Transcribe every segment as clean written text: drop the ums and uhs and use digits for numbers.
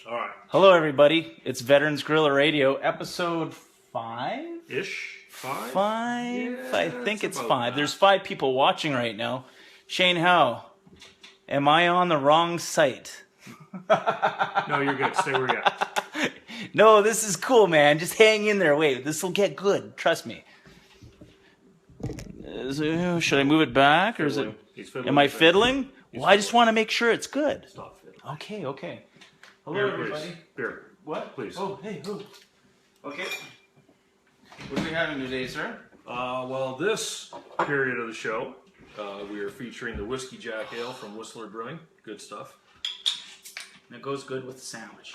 All right. Hello, everybody. It's Veterans Guerrilla Radio, episode 5? Ish? 5? 5? Yeah, I think it's 5. that. There's 5 people watching right now. Shane, how? Am I on the wrong site? No, you're good. Stay where you're at. No, this is cool, man. Just hang in there. Wait, this will get good. Trust me. Should I move it back? Or is it? He's fiddling. Am I fiddling? Well, I just fiddling. want to make sure it's good. Stop fiddling. Okay, okay. Hello, Beer, everybody. please. Beer. What? Please. Oh, hey, who? Okay. What are we having today, sir? Well, this period of the show, we are featuring the Whiskey Jack Ale from Whistler Brewing. Good stuff. And it goes good with the sandwich.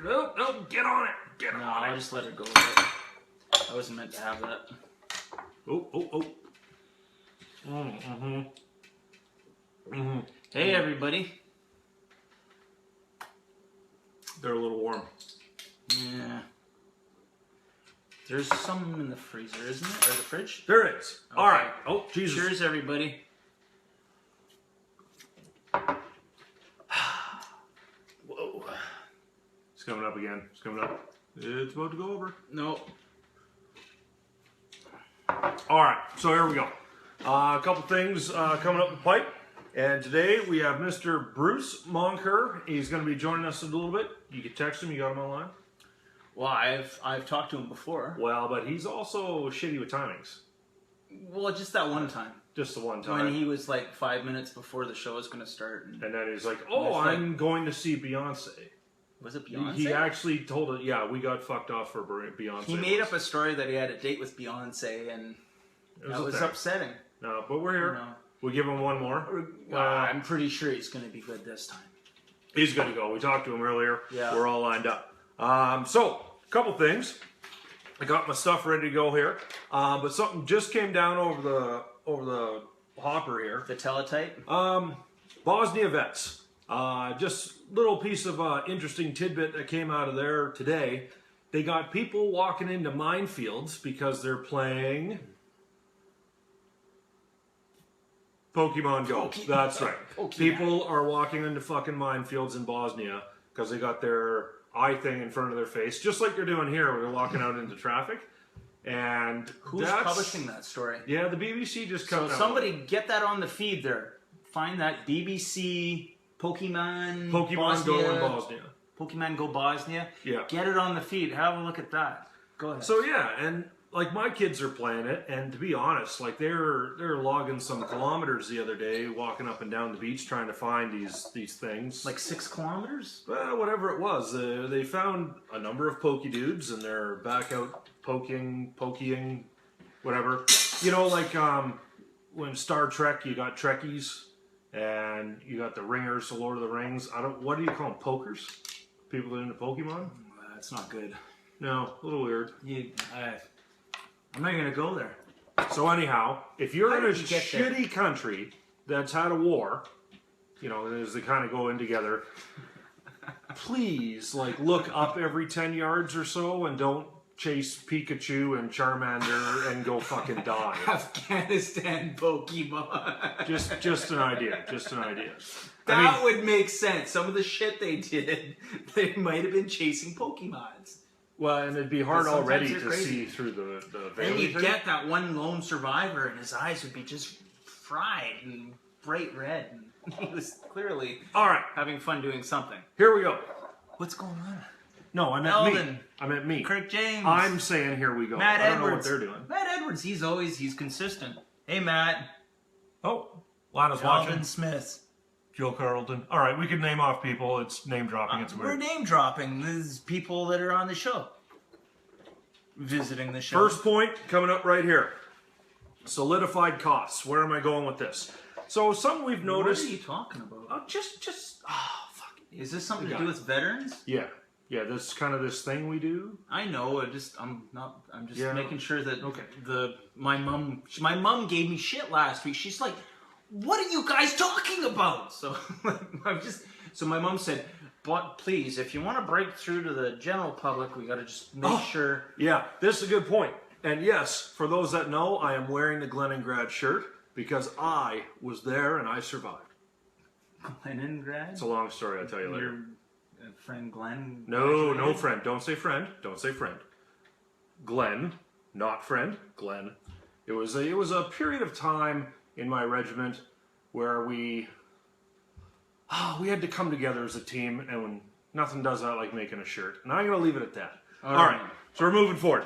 No, get on it. Get No, on I it. just let her go with it. I wasn't meant to have that. Oh. Hey, everybody. They're a little warm. Yeah. There's some in the freezer, isn't it? Or the fridge? There it is. Okay. All right. Oh, Jesus. Cheers, everybody. Whoa. It's coming up again. It's coming up. It's about to go over. No. All right, so here we go. A couple things coming up the pipe. And today we have Mr. Bruce Moncur. He's going to be joining us in a little bit. You can text him. You got him online? Well, I've talked to him before. Well, but he's also shitty with timings. Well, just that one time. Just the one time. When he was like 5 minutes before the show was going to start. And then he's like, oh, It's like- I'm going to see Beyonce. Was it Beyonce? He actually told it, yeah, we got fucked off for Beyonce. He made up a story that he had a date with Beyonce, and that was upsetting. No, but we're here. No. We'll give him one more. I'm pretty sure he's going to be good this time. He's going to go. We talked to him earlier. Yeah. We're all lined up. So, a couple things. I got my stuff ready to go here, but something just came down over the hopper here. The teletype? Bosnia vets. Just little piece of interesting tidbit that came out of there today. They got people walking into minefields because they're playing Pokemon Go. That's right. Pokemon. People are walking into fucking minefields in Bosnia because they got their eye thing in front of their face, just like they're doing here where they're walking out into traffic. And Who's publishing that story? Yeah, the BBC just So comes out. somebody get that on the feed there. Find that BBC Pokemon Go Bosnia, in Bosnia. Pokemon Go Bosnia. Yeah. Get it on the feed. Have a look at that. Go ahead. So yeah, and like my kids are playing it, and to be honest, like they're logging some kilometers the other day, walking up and down the beach trying to find these things. like 6 kilometers? Well, whatever it was, they found a number of pokey dudes, and they're back out poking, whatever. You know, like when Star Trek, you got Trekkies, and you got the Ringers, the Lord of the Rings. What do you call them? Pokers? People that are into Pokemon? That's not good. No, a little weird. I'm not going to go there. So anyhow, if you're How in a did you get there? shitty country that's had a war, you know, as they kind of go in together, please, like, look up every 10 yards or so and don't chase Pikachu and Charmander and go fucking die. Afghanistan Pokemon. Just an idea. Just an idea. That would make sense. Some of the shit they did, they might have been chasing Pokemons. Well, and it'd be hard Sometimes already they're to crazy. see through the veil. And you get that one lone survivor, and his eyes would be just fried and bright red. And he was clearly All right, having fun doing something. here we go. What's going on? No, I meant me. Melvin. I meant me. Kirk James. I'm saying here we go. Matt I don't know what Edwards. they're doing. Matt Edwards, he's consistent. Hey, Matt. Oh, Lana's watching. Calvin Smith. Joe Carlton. All right, we can name off people. It's name dropping. It's We're weird. name dropping. There's people that are on the show. Visiting the show. First point coming up right here. Solidified costs. Where am I going with this? So something we've noticed. What are you talking about? Oh, just. Oh, fuck. Is this something to got do it. with veterans? Yeah. This kind of this thing we do. I know. I'm just Yeah. making sure that Okay. my mom gave me shit last week. She's like, "What are you guys talking about?" So so my mom said, "But please, if you want to break through to the general public, we got to just make sure." Yeah, this is a good point. And yes, for those that know, I am wearing the Leningrad shirt because I was there and I survived. Leningrad. It's a long story. I'll tell you later. friend Glenn. No, friend. Don't say friend. Don't say friend. Glenn, not friend. Glenn. It was a period of time in my regiment where we had to come together as a team, and when nothing does that like making a shirt. And I'm going to leave it at that. All right. So we're moving forward.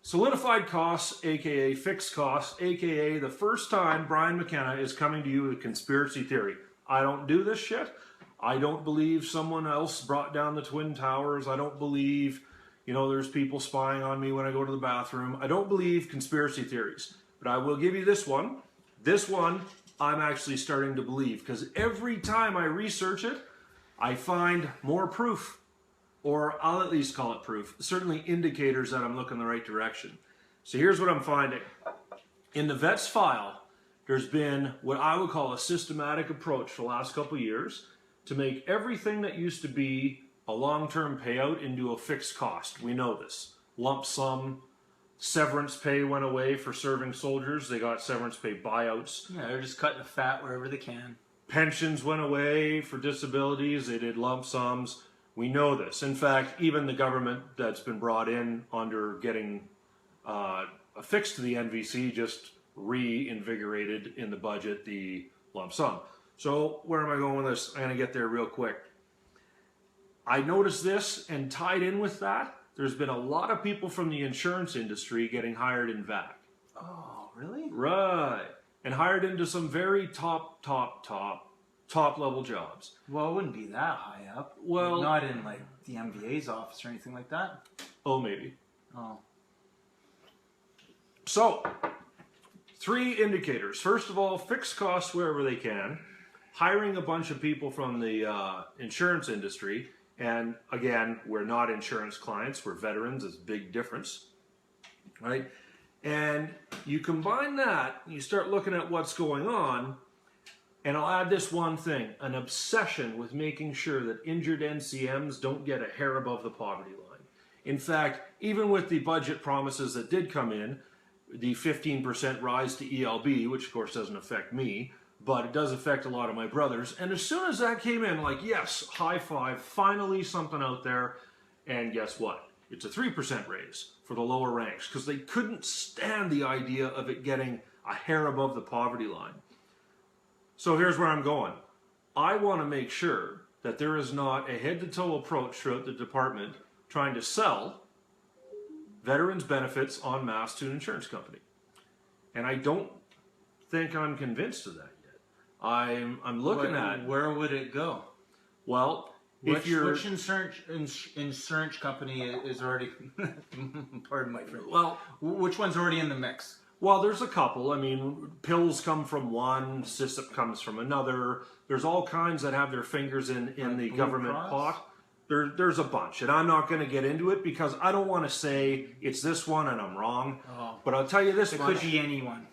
Solidified costs, aka fixed costs, aka the first time Brian McKenna is coming to you with a conspiracy theory. I don't do this shit. I don't believe someone else brought down the Twin Towers. I don't believe, there's people spying on me when I go to the bathroom. I don't believe conspiracy theories. But I will give you this one. This one I'm actually starting to believe, because every time I research it, I find more proof. Or I'll at least call it proof. Certainly indicators that I'm looking the right direction. So here's what I'm finding. In the vet's file, there's been what I would call a systematic approach for the last couple of years to make everything that used to be a long-term payout into a fixed cost. We know this. Lump sum, severance pay went away for serving soldiers. They got severance pay buyouts. Yeah, they're just cutting the fat wherever they can. Pensions went away for disabilities. They did lump sums. We know this. In fact, even the government that's been brought in under getting a fix to the NVC just reinvigorated in the budget the lump sum. So where am I going with this? I'm going to get there real quick. I noticed this, and tied in with that, there's been a lot of people from the insurance industry getting hired in VAC. Oh, really? Right. And hired into some very top level jobs. Well, it wouldn't be that high up. Well, not in like the MVA's office or anything like that. Oh, maybe. Oh. So, 3 indicators. First of all, fixed costs wherever they can. Hiring a bunch of people from the insurance industry. And again, we're not insurance clients. We're veterans. It's a big difference. Right? And you combine that, you start looking at what's going on. And I'll add this one thing, an obsession with making sure that injured NCMs don't get a hair above the poverty line. In fact, even with the budget promises that did come in, the 15% rise to ELB, which of course doesn't affect me, but it does affect a lot of my brothers. And as soon as that came in, like, yes, high five, finally something out there. And guess what? It's a 3% raise for the lower ranks, because they couldn't stand the idea of it getting a hair above the poverty line. So here's where I'm going. I want to make sure that there is not a head-to-toe approach throughout the department trying to sell veterans benefits en masse to an insurance company. And I don't think I'm convinced of that yet. I'm looking at... Where would it go? Well, if you're... Which insurance company is already... Pardon my French. Well, which one's already in the mix? Well, there's a couple. I mean, pills come from one, SISIP comes from another. There's all kinds that have their fingers in the government pot. There's a bunch, and I'm not going to get into it because I don't want to say it's this one and I'm wrong. Oh, but I'll tell you this much. It could be anyone.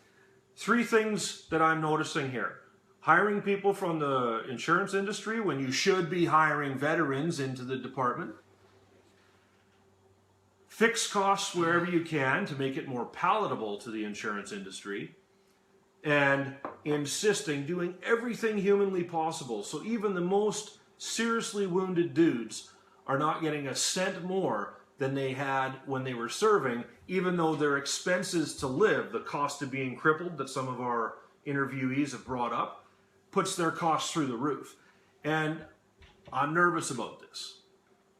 3 things that I'm noticing here. Hiring people from the insurance industry when you should be hiring veterans into the department. Fix costs wherever you can to make it more palatable to the insurance industry, and doing everything humanly possible so even the most seriously wounded dudes are not getting a cent more than they had when they were serving, even though their expenses to live, the cost of being crippled that some of our interviewees have brought up, puts their costs through the roof. And I'm nervous about this.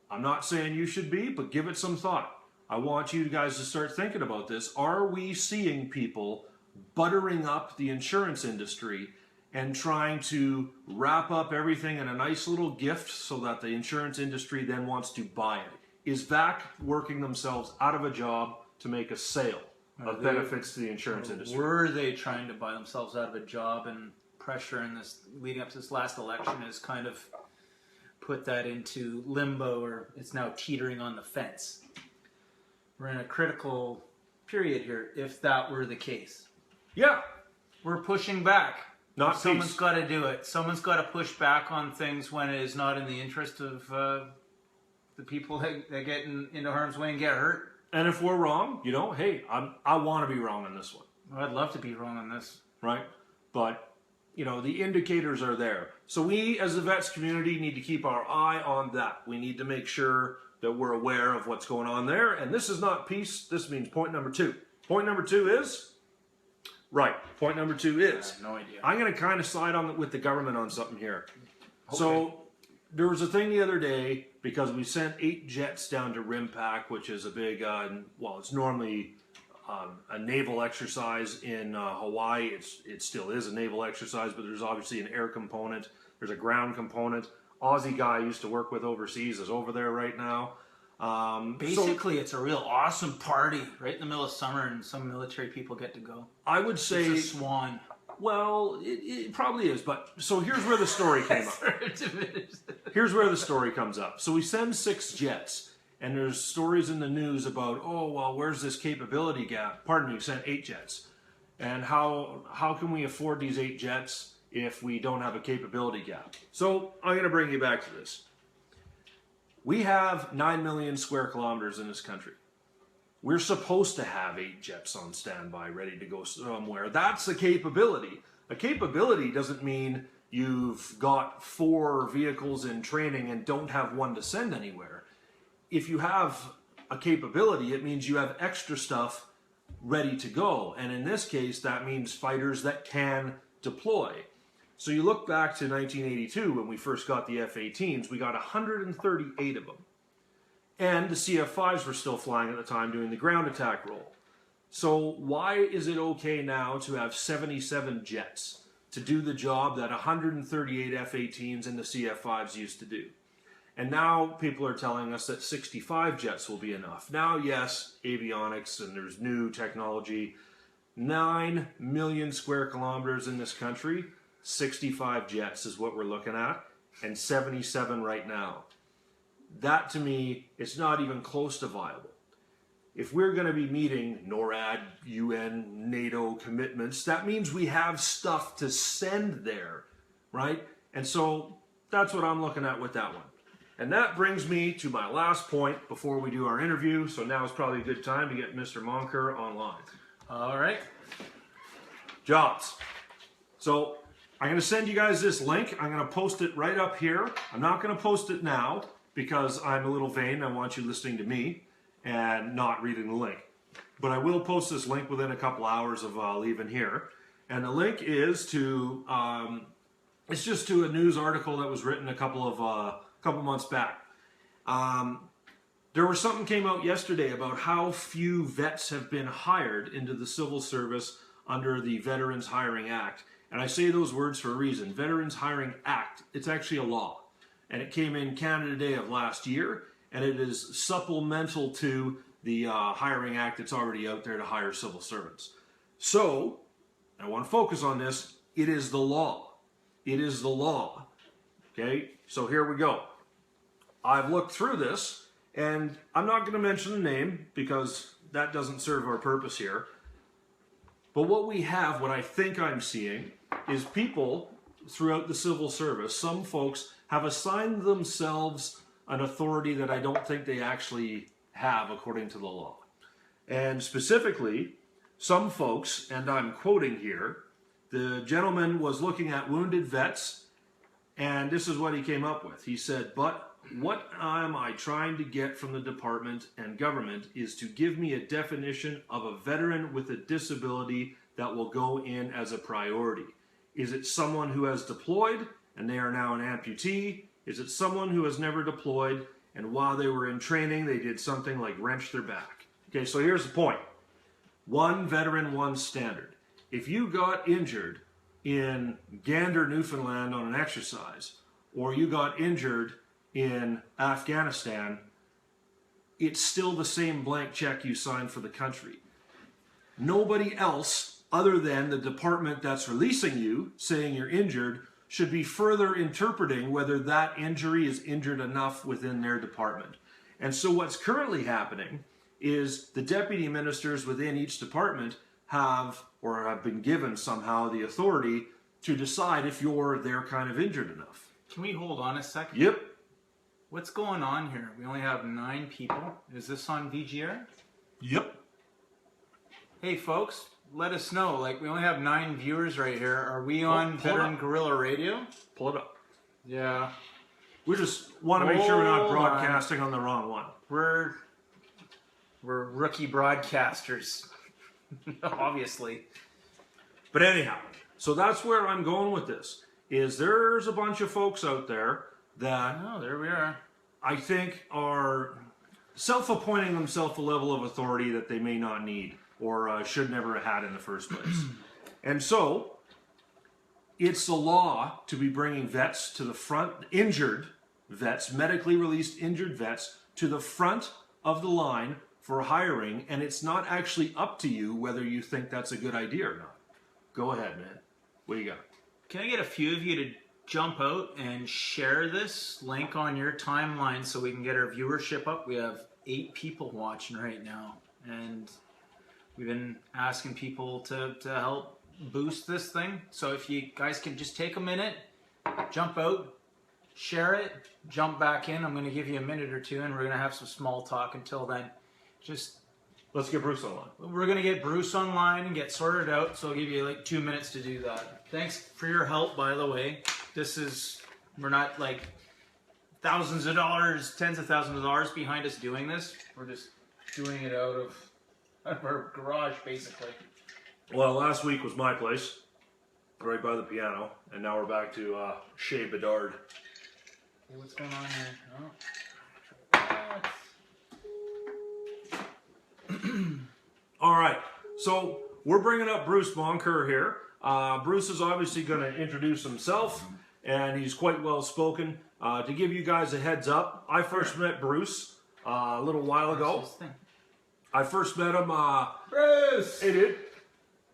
I'm not saying you should be, but give it some thought. I want you guys to start thinking about this. Are we seeing people buttering up the insurance industry and trying to wrap up everything in a nice little gift so that the insurance industry then wants to buy it? Is VAC working themselves out of a job to make a sale of benefits to the insurance industry? Were they trying to buy themselves out of a job, and pressure in this leading up to this last election has kind of put that into limbo, or it's now teetering on the fence? We're in a critical period here, if that were the case. Yeah. We're pushing back. Not Someone's peace. got to do it. Someone's got to push back on things when it is not in the interest of the people that get into harm's way and get hurt. And if we're wrong, hey, I want to be wrong on this one. Well, I'd love to be wrong on this. Right? But you know, the indicators are there. So we, as the vets community, need to keep our eye on that. We need to make sure that we're aware of what's going on there. And this is not peace. This means point number 2. Point number 2 is, right, point number 2 is, I have no idea. I'm going to kind of side on with the government on something here. Okay. So there was a thing the other day, because we sent 8 jets down to RIMPAC, which is a big, well, it's normally a naval exercise in Hawaii. It still is a naval exercise, but there's obviously an air component. There's a ground component. Aussie guy I used to work with overseas is over there right now. Basically, it's a real awesome party right in the middle of summer, and some military people get to go. I would say, It's a swan. well, it probably is, but so here's where the story came up. Here's where the story comes up. So we send 6 jets, and there's stories in the news about, oh, well, where's this capability gap? Pardon me, we sent 8 jets. And how can we afford these 8 jets if we don't have a capability gap? So I'm going to bring you back to this. We have 9 million square kilometers in this country. We're supposed to have 8 jets on standby, ready to go somewhere. That's a capability. A capability doesn't mean you've got 4 vehicles in training and don't have one to send anywhere. If you have a capability, it means you have extra stuff ready to go. And in this case, that means fighters that can deploy. So you look back to 1982 when we first got the F-18s, we got 138 of them. And the CF-5s were still flying at the time doing the ground attack role. So why is it okay now to have 77 jets to do the job that 138 F-18s and the CF-5s used to do? And now people are telling us that 65 jets will be enough. Now, yes, avionics and there's new technology. 9 million square kilometers in this country, 65 jets is what we're looking at, and 77 right now. That, to me, it's not even close to viable. If we're going to be meeting NORAD, UN, NATO commitments, that means we have stuff to send there, right? And so that's what I'm looking at with that one. And that brings me to my last point before we do our interview. So now is probably a good time to get Mr. Moncur online. All right. Jobs. So I'm going to send you guys this link. I'm going to post it right up here. I'm not going to post it now because I'm a little vain. I want you listening to me and not reading the link. But I will post this link within a couple hours of leaving here. And the link is to, it's just to a news article that was written a couple months back. There was something came out yesterday about how few vets have been hired into the civil service under the Veterans Hiring Act. And I say those words for a reason. Veterans Hiring Act, it's actually a law. And it came in Canada Day of last year. And it is supplemental to the Hiring Act that's already out there to hire civil servants. So, I want to focus on this. It is the law. It is the law. Okay, so here we go. I've looked through this, and I'm not going to mention the name because that doesn't serve our purpose here. But what we have, what I think I'm seeing, is people throughout the civil service, some folks have assigned themselves an authority that I don't think they actually have according to the law. And specifically, some folks, and I'm quoting here, the gentleman was looking at wounded vets, and this is what he came up with. He said, but what am I trying to get from the department and government is to give me a definition of a veteran with a disability that will go in as a priority. Is it someone who has deployed and they are now an amputee? Is it someone who has never deployed and while they were in training they did something like wrench their back? Okay, so here's the point. One veteran, one standard. If you got injured in Gander, Newfoundland on an exercise, or you got injured in Afghanistan, it's still the same blank check you signed for the country. Nobody else other than the department that's releasing you, saying you're injured, should be further interpreting whether that injury is injured enough within their department. And so what's currently happening is the deputy ministers within each department have been given somehow the authority to decide if you're their kind of injured enough. Can we hold on a second? Yep. What's going on here? We only have 9 people. Is this on VGR? Yep. Hey folks, let us know. Like, we only have 9 viewers right here. Are we on Veteran Guerrilla Radio? Pull it up. Yeah. We just want to make sure we're not Hold broadcasting on the wrong one. We're rookie broadcasters, obviously. But anyhow, so that's where I'm going with this. Is there's a bunch of folks out there that Oh, there we are. I think are self-appointing themselves a level of authority that they may not need or should never have had in the first place. And so it's the law to be bringing vets to the front, injured vets, medically released injured vets, to the front of the line for hiring, and it's not actually up to you whether you think that's a good idea or not. Go ahead, man. What do you got? Can I get a few of you to jump out and share this link on your timeline so we can get our viewership up? We have 8 people watching right now, and we've been asking people to help boost this thing. So if you guys can just take a minute, jump out, share it, jump back in. I'm going to give you a minute or two, and we're going to have some small talk until then. Just Let's get Bruce online. We're going to get Bruce online and get sorted out, so I'll give you like 2 minutes to do that. Thanks for your help, by the way. We're not like thousands of dollars, tens of thousands of dollars behind us doing this. We're just doing it out of our garage, basically. Well, last week was my place, right by the piano, and now we're back to Shea Bedard. Hey, what's going on here? Oh. All right, so we're bringing up Bruce Moncur here. Bruce is obviously going to introduce himself, and he's quite well spoken. To give you guys a heads up, I first met Bruce a little while ago. I first met him. Bruce! Hey, dude.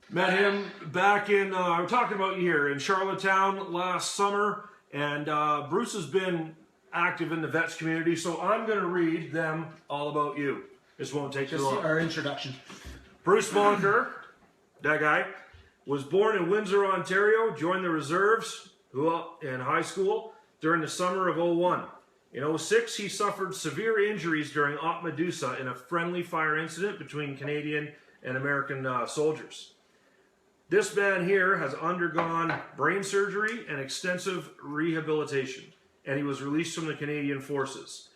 Met him back in, we're talking about you here, in Charlottetown last summer, and Bruce has been active in the vets community, so I'm going to read them all about you. This won't take too long. Our introduction. Bruce Moncur, that guy, was born in Windsor, Ontario, joined the reserves in high school during the summer of '01. In '06, he suffered severe injuries during Operation Medusa in a friendly fire incident between Canadian and American soldiers. This man here has undergone brain surgery and extensive rehabilitation, and he was released from the Canadian Forces.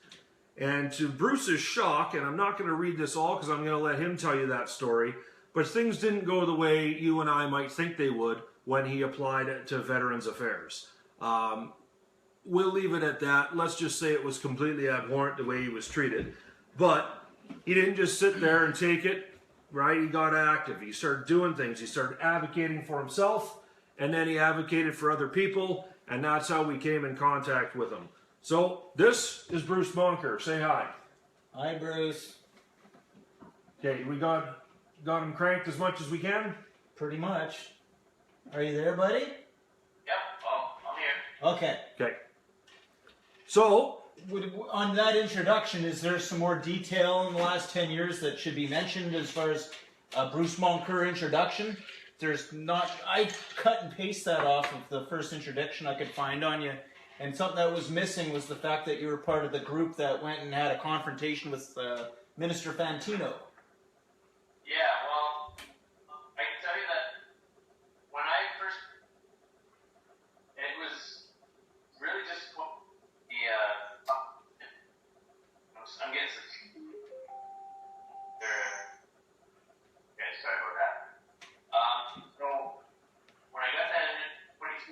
And to Bruce's shock, and I'm not going to read this all because I'm going to let him tell you that story, but things didn't go the way you and I might think they would when he applied to Veterans Affairs. We'll leave it at that. Let's just say it was completely abhorrent the way he was treated. But he didn't just sit there and take it, right? He got active. He started doing things. He started advocating for himself, and then he advocated for other people, and that's how we came in contact with him. So, this is Bruce Moncur. Say hi. Hi, Bruce. Okay, we got him cranked as much as we can? Pretty much. Are you there, buddy? Yep, well, I'm here. Okay. Okay. So, On that introduction, is there some more detail in the last 10 years that should be mentioned as far as Bruce Moncur introduction? There's not... I cut and paste that off of the first introduction I could find on you. And something that was missing was the fact that you were part of the group that went and had a confrontation with Minister Fantino. Yeah, well, I can tell you that when I first, it was really just the, I'm getting some, okay, sorry about that. So, when I got that $22,000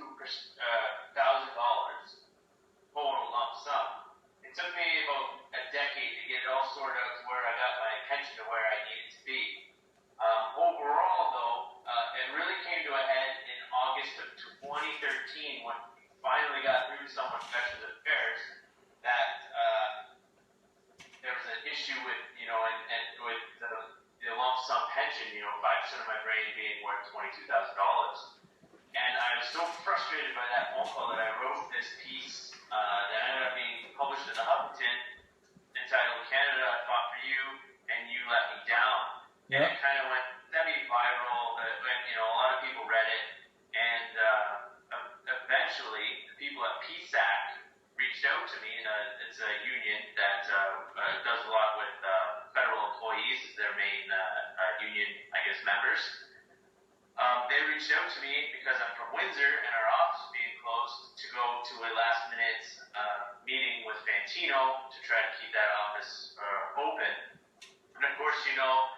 total lump sum, it took me about a decade to get it all sorted out to where I got my pension to where I needed to be. Overall, though, it really came to a head in August of 2013 when we finally got through someone from Veterans Affairs that there was an issue with, and with the lump sum pension, 5% of my brain being worth $22,000. And I was so frustrated by that phone call that I wrote this piece that ended up being published in the Huffington entitled "Canada, I Fought for You and You Let Me Down." Yep. And it kind of went semi-viral. A lot of people read it, and eventually the people at PSAC reached out to me. It's a union that does a lot with federal employees as their main union, I guess, members. they reached out to me because I'm from Windsor and our office being closed to go to a last-minute meeting with Fantino to try to keep that office open. And of course, you know,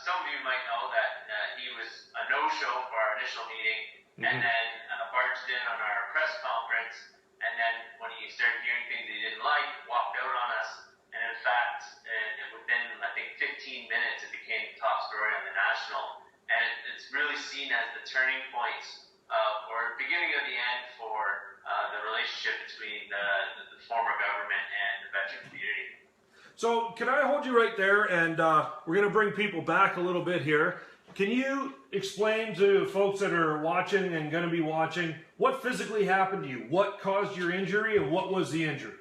some of you might know that he was a no-show for our initial meeting, and then barged in on our press conference, and then when he started hearing things he didn't like, walked out on us. And in fact, within, I think, 15 minutes, it became the top story on the National. And it's really seen as the turning point or beginning of the end for the relationship between the former government and the veteran community. So can I hold you right there, and we're going to bring people back a little bit here. Can you explain to folks that are watching and going to be watching what physically happened to you? What caused your injury, and what was the injury?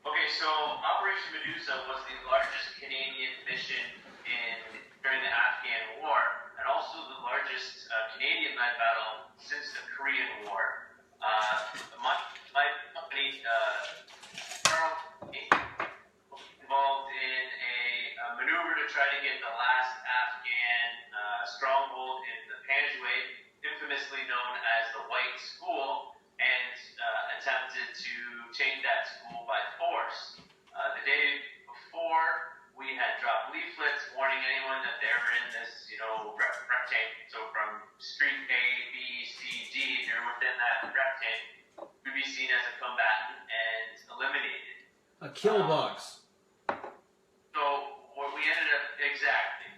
Okay, so Operation Medusa was the largest Canadian mission during the Afghan War, and also the largest Canadian-led battle since the Korean War. My company, involved in a maneuver to try to get the last Afghan stronghold in the Panjwai, infamously known as the White School, and attempted to take that school by force. The day before, we had dropped leaflets warning anyone that they were in this, you know, rectangle. So from street A, B, C, D, if you're within that rectangle, you'd be seen as a combatant and eliminated. A kill box. So what we ended up, exactly.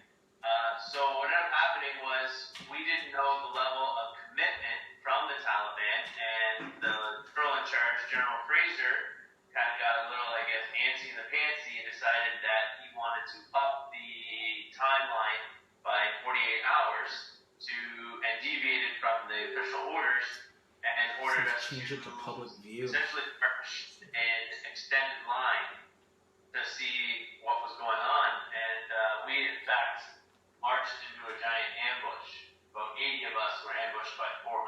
So what ended up happening was we didn't know the level of commitment from the Taliban, and the colonel in charge, General Fraser, kind of got a little, I guess, antsy in the pantsy and decided that he wanted to up the timeline by 48 hours and deviated from the official orders and ordered us Change it to public view. essentially march an extended line to see what was going on. And we, in fact, marched into a giant ambush. About 80 of us were ambushed by 400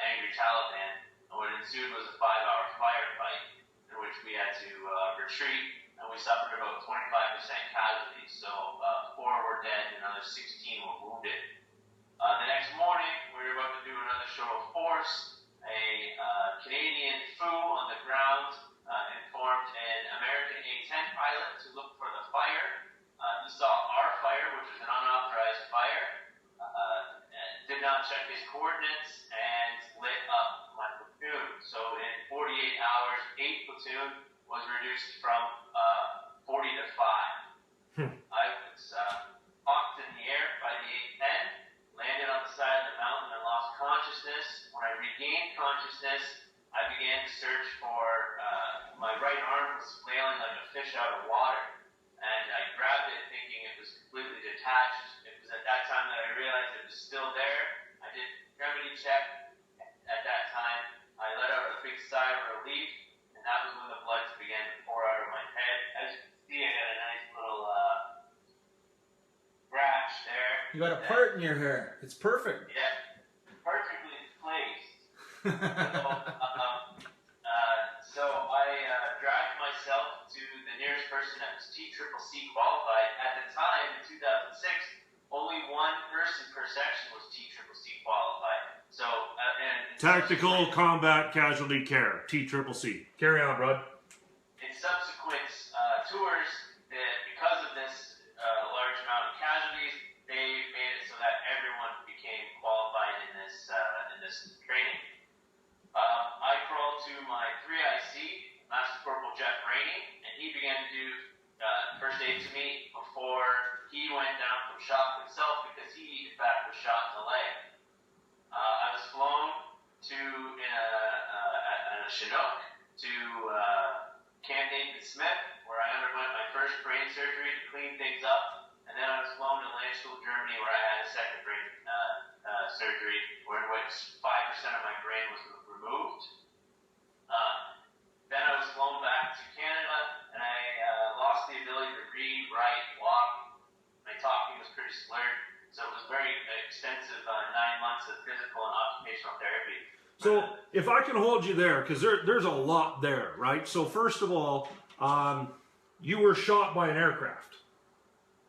angry Taliban. And what ensued was a 5-hour firefight in which we had to retreat, and we suffered about 25% casualties. So 4 were dead and another 16 were wounded. The next morning, we were about to do another show of force. A Canadian foo on the ground informed an American A-10 pilot to look for the fire. He saw our fire, which was an unauthorized fire, did not check his coordinates, and lit up my platoon. So in 48 hours, 8 platoon was reduced from 40 to 5. I was hawked in the air by the A-10, landed on the side of the mountain and lost consciousness. When I regained consciousness, I began to search for, my right arm was flailing like a fish out of water, and I grabbed it thinking it was completely detached. It was at that time that I realized it was still there. I did extremity check. At that time, I let out a big sigh of relief, and that was when the blood began to pour out of my head. As you can see, I got a nice little rash there. You got a part in your hair. It's perfect. Yeah, perfectly placed. So I dragged myself to the nearest person that was TCCC qualified. At the time, in 2006, only one person per section was TCCC qualified. So, Tactical Combat Casualty Care, TCCC. Carry on, Rod. In subsequent tours, because of this large amount of casualties, they made it so that everyone became qualified in this training. I crawled to my 3IC, Master Corporal Jeff Rainey, and he began to do first aid to me before he went down from shock himself, because he, in fact, was shot in the leg. I was flown to a Chinook to Camp Nathan Smith, where I underwent my first brain surgery to clean things up, and then I was flown to Landstuhl, Germany, where I had a second brain surgery, in which 5% of my brain was removed. Then I was flown back to Canada, and I lost the ability to read, write, walk. My talking was pretty slurred, so it was very extensive 9 months of physical and occupational therapy. So if I can hold you there, because there's a lot there, right? So first of all, you were shot by an aircraft.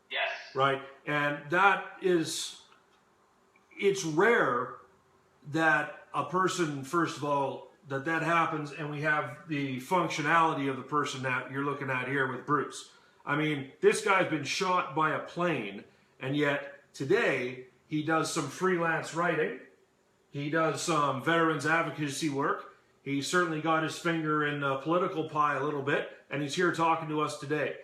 Yes. Right? And that is it's rare that a person, first of all, that happens, and we have the functionality of the person that you're looking at here with Bruce. I mean, this guy's been shot by a plane, and yet today he does some freelance writing. He does some veterans advocacy work. He certainly got his finger in the political pie a little bit, and he's here talking to us today.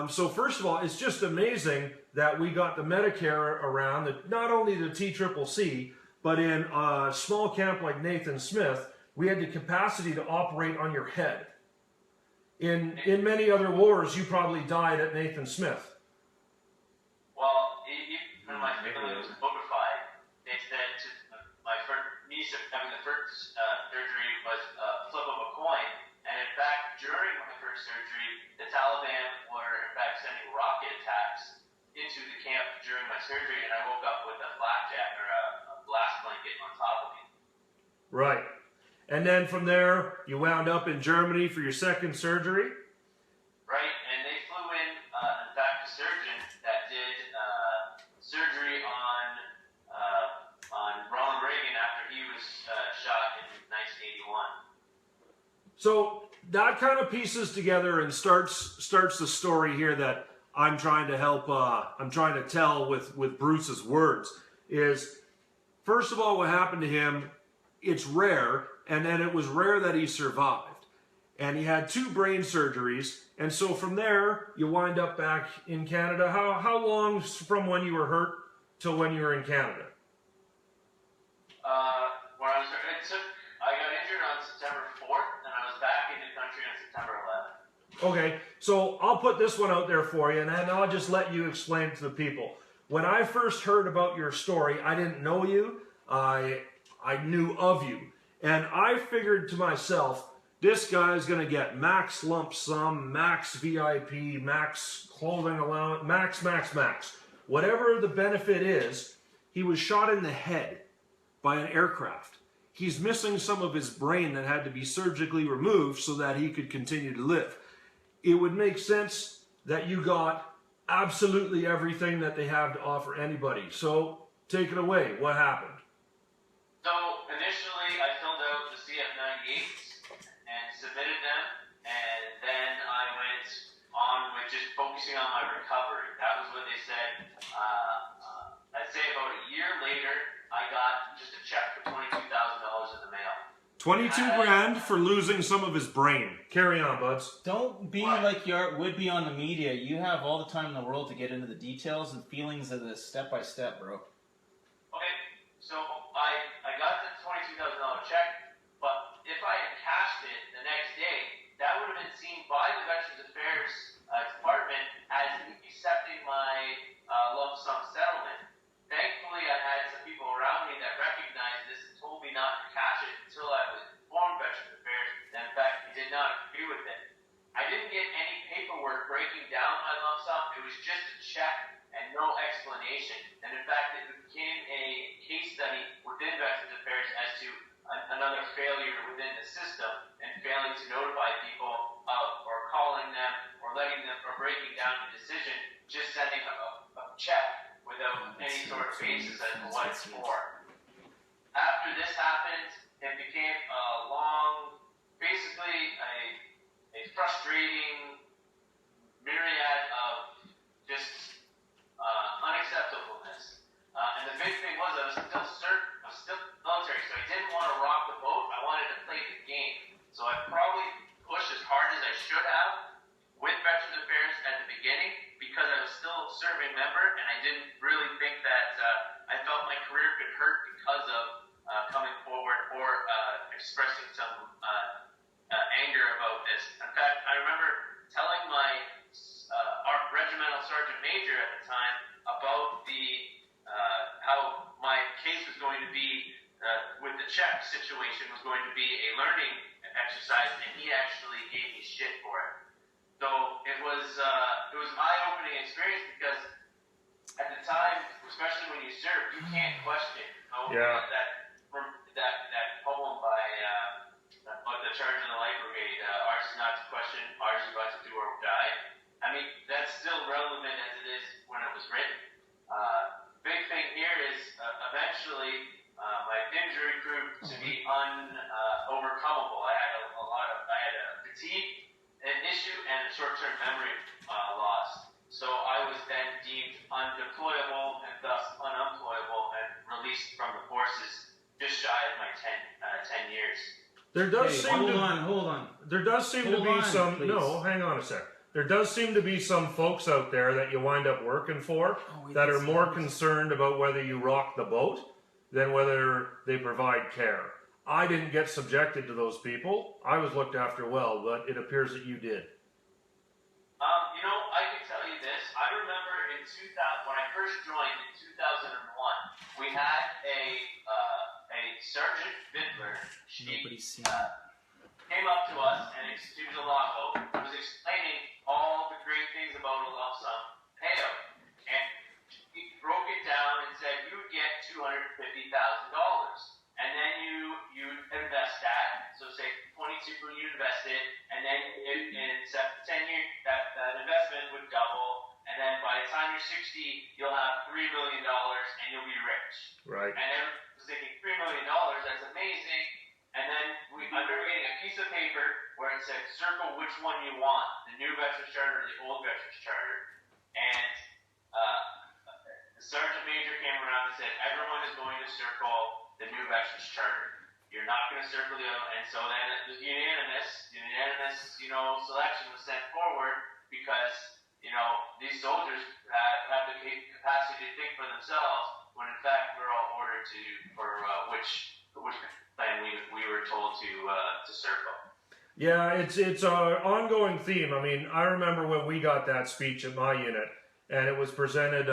So first of all, it's just amazing that we got the Medicare around, that not only the TCCC, but in a small camp like Nathan Smith, we had the capacity to operate on your head. In many other wars, you probably died at Nathan Smith. Well, when my family was notified, they said to my first niece, the first surgery was a flip of a coin. And in fact, during my first surgery, the Taliban were in fact sending rocket attacks into the camp during my surgery, and I woke up with a flakjack or a blast blanket on top of me. Right. And then from there, you wound up in Germany for your second surgery? Right, and they flew in fact, a surgeon that did surgery on Ronald Reagan after he was shot in 1981. So that kind of pieces together and starts the story here that I'm trying to help, I'm trying to tell with Bruce's words, is first of all, what happened to him, it's rare, and then it was rare that he survived. And he had 2 brain surgeries, and so from there, you wind up back in Canada. How long from when you were hurt till when you were in Canada? When I was hurt, I got injured on September 4th, and I was back in the country on September 11th. Okay, so I'll put this one out there for you, and then I'll just let you explain it to the people. When I first heard about your story, I didn't know you. I knew of you. And I figured to myself, this guy's going to get max lump sum, max VIP, max clothing allowance, max. Whatever the benefit is, he was shot in the head by an aircraft. He's missing some of his brain that had to be surgically removed so that he could continue to live. It would make sense that you got absolutely everything that they have to offer anybody. So take it away. What happened? So initially, I filled out the CF98s and submitted them, and then I went on with just focusing on my recovery. That was what they said. I'd say about a year later, I got just a check for $22,000 in the mail. 22 grand for losing some of his brain. Carry on, buds. Don't be like you would be on the media. You have all the time in the world to get into the details and feelings of this step by step, bro. Okay, so I got the $22,000 check, but if I had cashed it the next day, that would have been seen by the Veterans Affairs Department as accepting my lump sum settlement. Thankfully, I had some people around me that recognized this and told me not to cash it until I was informed Veterans Affairs that, in fact, he did not agree with it. I didn't get any paperwork breaking down my lump sum. It was just a check and no explanation. And, in fact, it became a case study within Veterans Affairs as to another failure within the system and failing to notify people of or calling them or letting them or breaking down the decision, just sending a check without any sort of basis as to what it's for. After this happened, it became a long, basically a frustrating myriad of just unacceptableness. And the big thing was I was still military, so I didn't want to rock the boat. I wanted to play the game. So I probably pushed as hard as I should have with Veterans Affairs at the beginning because I was still a serving member, and I didn't really think that I felt my career could hurt because of coming forward or expressing some anger about this. In fact, I remember telling my our regimental sergeant major at the time about the how my case was going to be with the check situation was going to be a learning exercise, and he actually gave me shit for it. So it was eye-opening experience because at the time, especially when you serve, you can't question. Yeah. That poem by the Charge of the Light Brigade, ours is not to question, ours is about to do or die. I mean, that's still relevant as it is when it was written. Big thing here is eventually eventually my injury proved to be overcomable. I had I had a fatigue issue and a short-term memory loss. So I was then deemed undeployable and thus unemployable and released from the forces just shy of my 10 years. There does Hey, seem hold on. There does seem to be some. Please. No, hang on a sec. There does seem to be some folks out there that you wind up working for that are more concerned about whether you rock the boat than whether they provide care. I didn't get subjected to those people. I was looked after well, but it appears that you did. You know, I can tell you this. I remember in 2000, when I first joined in 2001, we had a Sergeant Vidler. Nobody's seen Came up to us and he was a lawful. He was explaining all the great things about a lump sum payout, and he broke it down and said you would get $250,000, and then you invest that. So say 22, you invest it, and then in 10 years that investment would double, and then by the time you're 60, you'll have $3 million and you'll be rich. Right. And everyone was thinking $3 million, that's amazing. And then I remember getting a piece of paper where it said, circle which one you want, the new Veterans Charter or the old Veterans Charter. And the Sergeant Major came around and said, everyone is going to circle the new Veterans Charter. You're not going to circle the other. And so then it was unanimous, selection was sent forward because, these soldiers have the capacity to think for themselves when in fact we're all ordered for which plan we were told to circle. Yeah, it's an ongoing theme. I mean, I remember when we got that speech at my unit, and it was presented,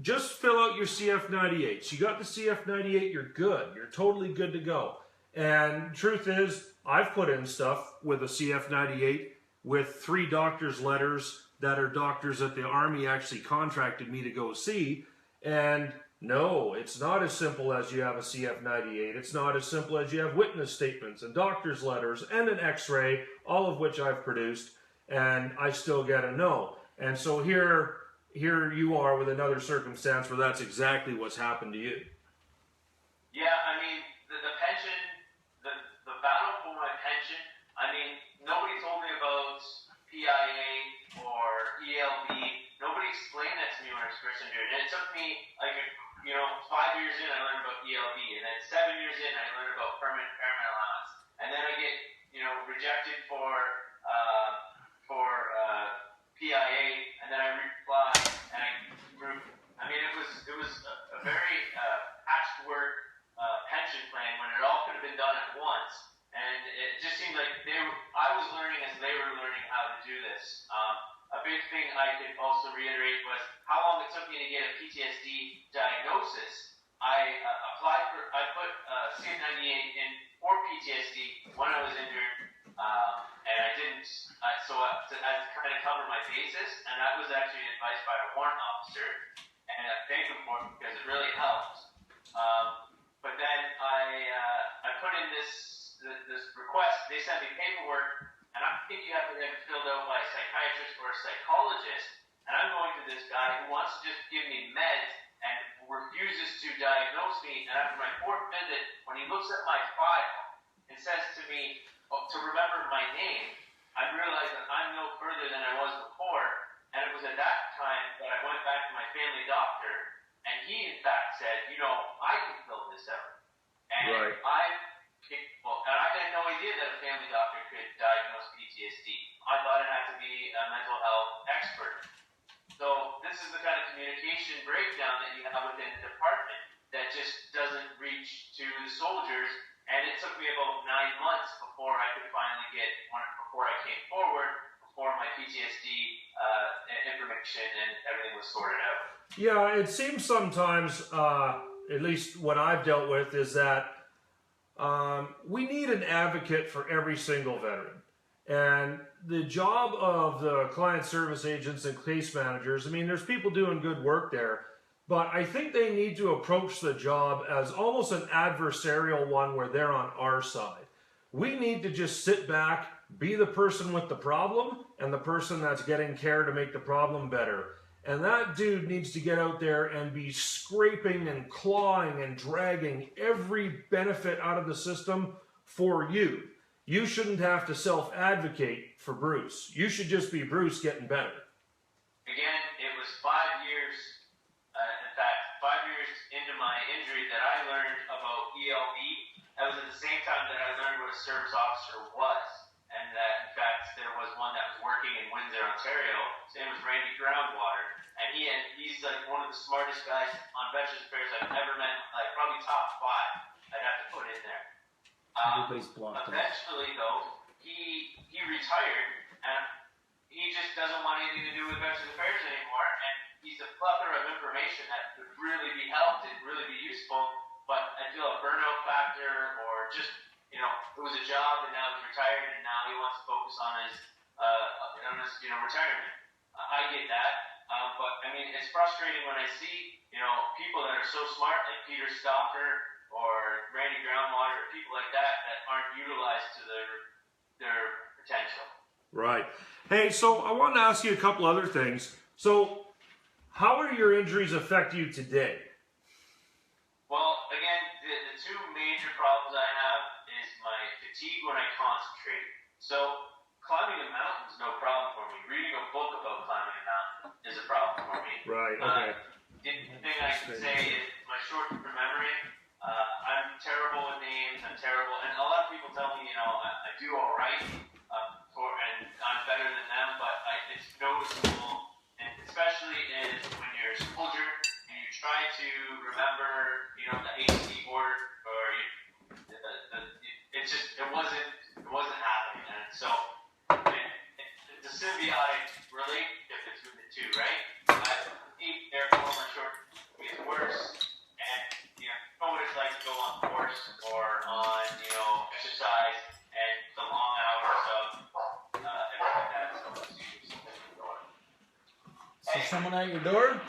just fill out your CF98s. You got the CF98, you're good. You're totally good to go. And truth is, I've put in stuff with a CF98 with 3 doctors' letters that are doctors that the Army actually contracted me to go see, and no, it's not as simple as you have a CF98. It's not as simple as you have witness statements and doctor's letters and an x-ray, all of which I've produced, and I still get a no. And so here you are with another circumstance where that's exactly what's happened to you. Yeah, I mean, the pension, the battle for my pension, I mean, nobody told me about PIA or ELB. Nobody explained that to me when I was first injured. And it took me, 5 years in, I learned about ELB, and then 7 years in, I learned about permanent impairment allowance, and then I get, rejected for PIA, and then I reapplied, and it was a very patchwork pension plan when it all could have been done at once, and it just seemed like I was learning as they were learning how to do this. A big thing I could also reiterate was how long it took me to get a PTSD diagnosis. I put CF98 in for PTSD when I was injured, and I didn't, so to kind of cover my basis, and that was actually advice by a warrant officer, and I thank him for it because it really helped. But then I put in this request. They sent me paperwork, and I think you have to have it filled out by a psychiatrist or a psychologist, and I'm going to this guy who wants to just give me meds and refuses to diagnose me, and after my 4th visit, when he looks at my file and says to me, to remember my name, I realized that I'm no further than I was before, and it was at that time that I went back to my family doctor, and he in fact said, I can fill this out. And Right. And I had no idea that a family doctor could diagnose PTSD. I thought it had to be a mental health expert. So this is the kind of communication breakdown that you have within the department that just doesn't reach to the soldiers. And it took me about 9 months before I could finally before I came forward, before my PTSD information and everything was sorted out. Yeah, it seems sometimes, at least what I've dealt with, is that we need an advocate for every single veteran. And the job of the client service agents and case managers, I mean, there's people doing good work there, but I think they need to approach the job as almost an adversarial one where they're on our side. We need to just sit back, be the person with the problem and the person that's getting care to make the problem better. And that dude needs to get out there and be scraping and clawing and dragging every benefit out of the system for you. You shouldn't have to self-advocate for Bruce. You should just be Bruce getting better. Again, it was 5 years, in fact, 5 years into my injury that I learned about ELB. That was at the same time that I learned what a service officer was. And that, in fact, there was one that was working in Windsor, Ontario. His name was Randy Groundwater. And he's like one of the smartest guys on Veterans Affairs I've ever met. Like probably top 5 I'd have to put in there. Everybody's blocked. Eventually, though, he retired, and he just doesn't want anything to do with Veterans Affairs anymore. And he's a plethora of information that could really be helped and really be useful. But I feel a burnout factor, or just it was a job, and now he's retired, and now he wants to focus on his retirement. I get that, but I mean, it's frustrating when I see people that are so smart, like Peter Stalker or Randy Groundwater, or people like that aren't utilized to their potential. Right. Hey, so I wanted to ask you a couple other things. So, how are your injuries affect you today? Well, again, the two major problems I have is my fatigue when I concentrate. So, climbing a mountain is no problem for me. Reading a book about climbing a mountain is a problem for me. Right, okay. The thing I can say is my short-term memory. I'm terrible with names. I'm terrible. And a lot of people tell me, I do all right, and I'm better than them, but it's noticeable, and especially when you're a soldier and you try to remember, the AC order, or it wasn't happening, and so it's a symbiotic relationship between the two, right? Therefore, my short gets worse, and know what it's like to go on course or on exercise and the long hours of everything like that. So someone at your door?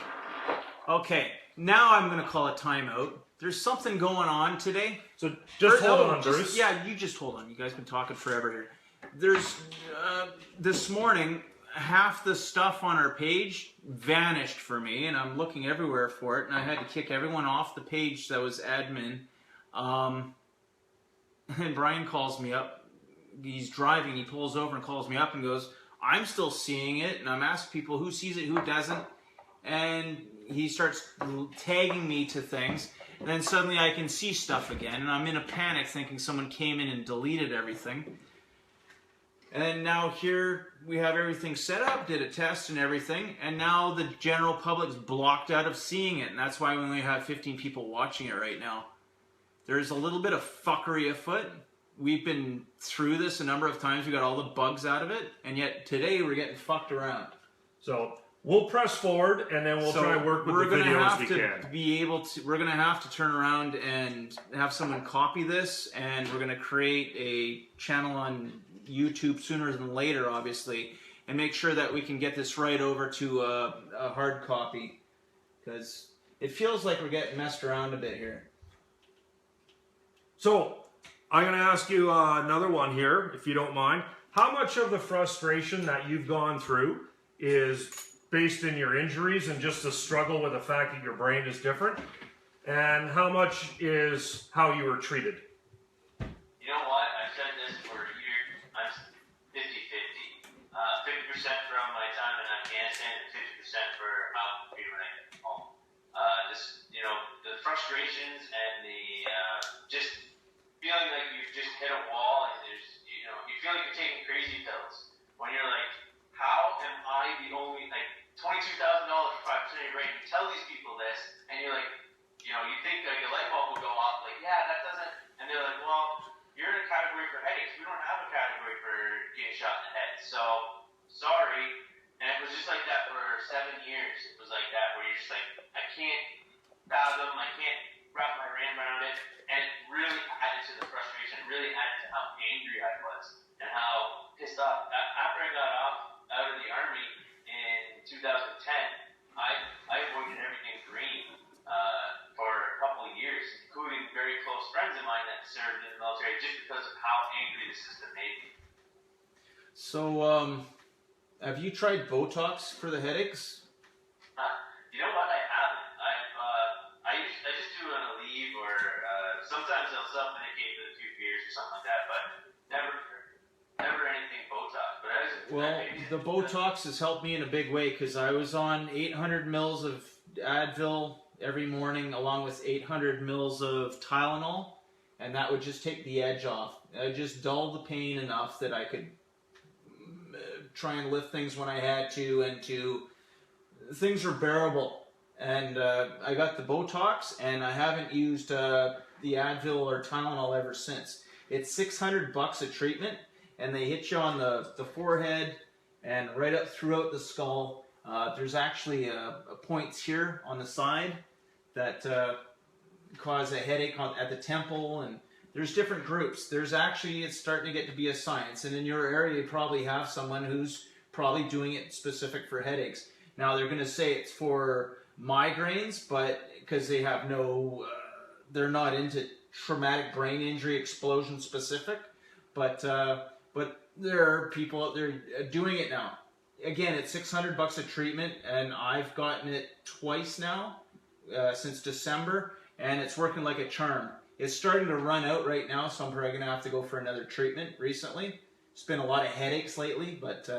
Okay, now I'm going to call a timeout. There's something going on today. So just hold on, Bruce. Yeah, you just hold on. You guys been talking forever here. There's this morning, half the stuff on our page vanished for me, and I'm looking everywhere for it, and I had to kick everyone off the page that was admin. And Brian calls me up. He's driving. He pulls over and calls me up and goes, I'm still seeing it, and I'm asking people who sees it, who doesn't, and he starts tagging me to things, and then suddenly I can see stuff again, and I'm in a panic thinking someone came in and deleted everything. And now here we have everything set up, did a test and everything, and now the general public's blocked out of seeing it, and that's why we only have 15 people watching it right now. There's a little bit of fuckery afoot. We've been through this a number of times. We got all the bugs out of it, and yet today we're getting fucked around. So we'll press forward, and then we'll try and work with the videos we can. We're going to have to turn around and have someone copy this, and we're going to create a channel on YouTube sooner than later, obviously, and make sure that we can get this right over to a hard copy, because it feels like we're getting messed around a bit here. So I'm going to ask you another one here, if you don't mind. How much of the frustration that you've gone through is based in your injuries and just the struggle with the fact that your brain is different? And how much is how you were treated? You know what? I've said this for years. I'm 50-50. 50% from my time in Afghanistan and 50% for how I'm feeling when I get home. The frustrations and the just feeling like you've just hit a wall, and you feel like you're taking crazy pills when you're like, how am I the only, like, $22,000 for 5% of your brain? You tell these people this, and you're like, you think like a light bulb will go off, like, yeah, that doesn't, and they're like, well, you're in a category for headaches. We don't have a category for getting shot in the head, so sorry. And it was just like that for 7 years. It was like that, where you're just like, I can't fathom, I can't wrap my brain around it, and it really added to the frustration. It really added to how angry I was and how pissed off. After I got out of the army in 2010, I avoided everything green for a couple of years, including very close friends of mine that served in the military, just because of how angry the system made me. So, have you tried Botox for the headaches? Well, the Botox has helped me in a big way because I was on 800 mils of Advil every morning along with 800 mils of Tylenol, and that would just take the edge off. I just dulled the pain enough that I could try and lift things when I had to, and things were bearable. And I got the Botox, and I haven't used the Advil or Tylenol ever since. It's $600 a treatment, and they hit you on the forehead and right up throughout the skull. There's actually a points here on the side that cause a headache at the temple, and there's different groups. There's actually, it's starting to get to be a science, and in your area you probably have someone who's probably doing it specific for headaches. Now they're going to say it's for migraines, but because they have no, they're not into traumatic brain injury explosion specific, but there are people out there doing it now. Again, it's $600 a treatment, and I've gotten it twice now since December, and it's working like a charm. It's starting to run out right now, so I'm probably going to have to go for another treatment recently. It's been a lot of headaches lately, but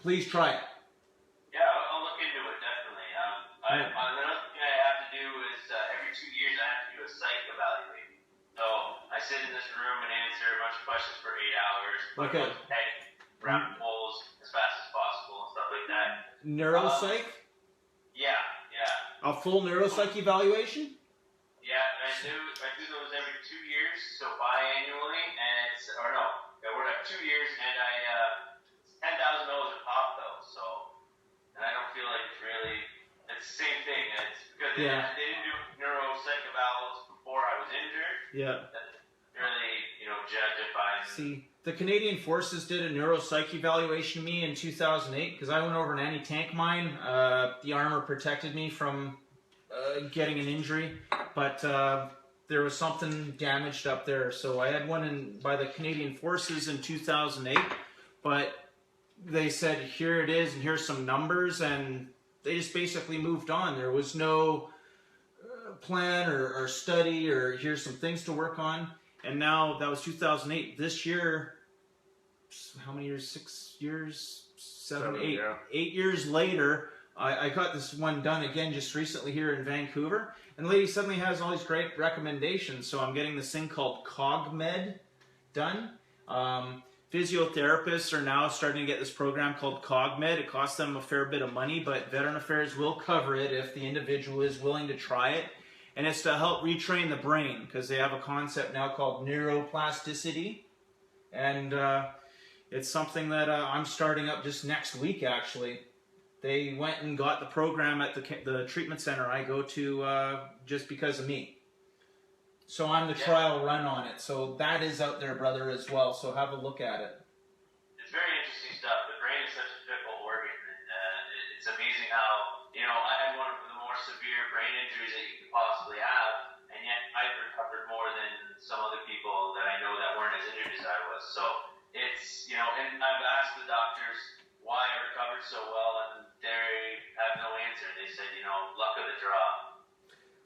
please try it. Yeah, I'll look into it, definitely. Another thing I have to do is every 2 years I have to do a psych evaluation. So I sit in this room and answer a bunch of questions for 8 hours. Okay. Rabbit holes as fast as possible and stuff like that. Neuropsych? Yeah. A full neuropsych evaluation? Yeah, I do those every 2 years, so biannually, and we're at 2 years, and it's $10,000 a pop though, so, and I don't feel like it's the same thing. It's because they didn't do neuropsych evals before I was injured. Yeah. That really, judge if I'm... See, the Canadian Forces did a neuropsych evaluation of me in 2008 because I went over an anti-tank mine. The armor protected me from getting an injury, but there was something damaged up there. So I had one by the Canadian Forces in 2008, but they said, here it is, and here's some numbers, and they just basically moved on. There was no plan or study or here's some things to work on. And now, that was 2008. This year, how many years? 6 years? 7, 8. Yeah. 8 years later, I got this one done again just recently here in Vancouver. And the lady suddenly has all these great recommendations. So I'm getting this thing called CogMed done. Physiotherapists are now starting to get this program called CogMed. It costs them a fair bit of money, but Veteran Affairs will cover it if the individual is willing to try it. And it's to help retrain the brain, because they have a concept now called neuroplasticity. And it's something that I'm starting up just next week, actually. They went and got the program at the treatment center I go to just because of me. So I'm the trial run on it. So that is out there, brother, as well. So have a look at it. It's very interesting stuff. The brain is such a fickle organ, and it's amazing how, I had one of the more severe brain injuries that you could possibly have, and yet I've recovered more than some other people that I know that weren't as injured as I was. So it's, and I've asked the doctors why I recovered so well, and they have no answer. They said, luck of the draw.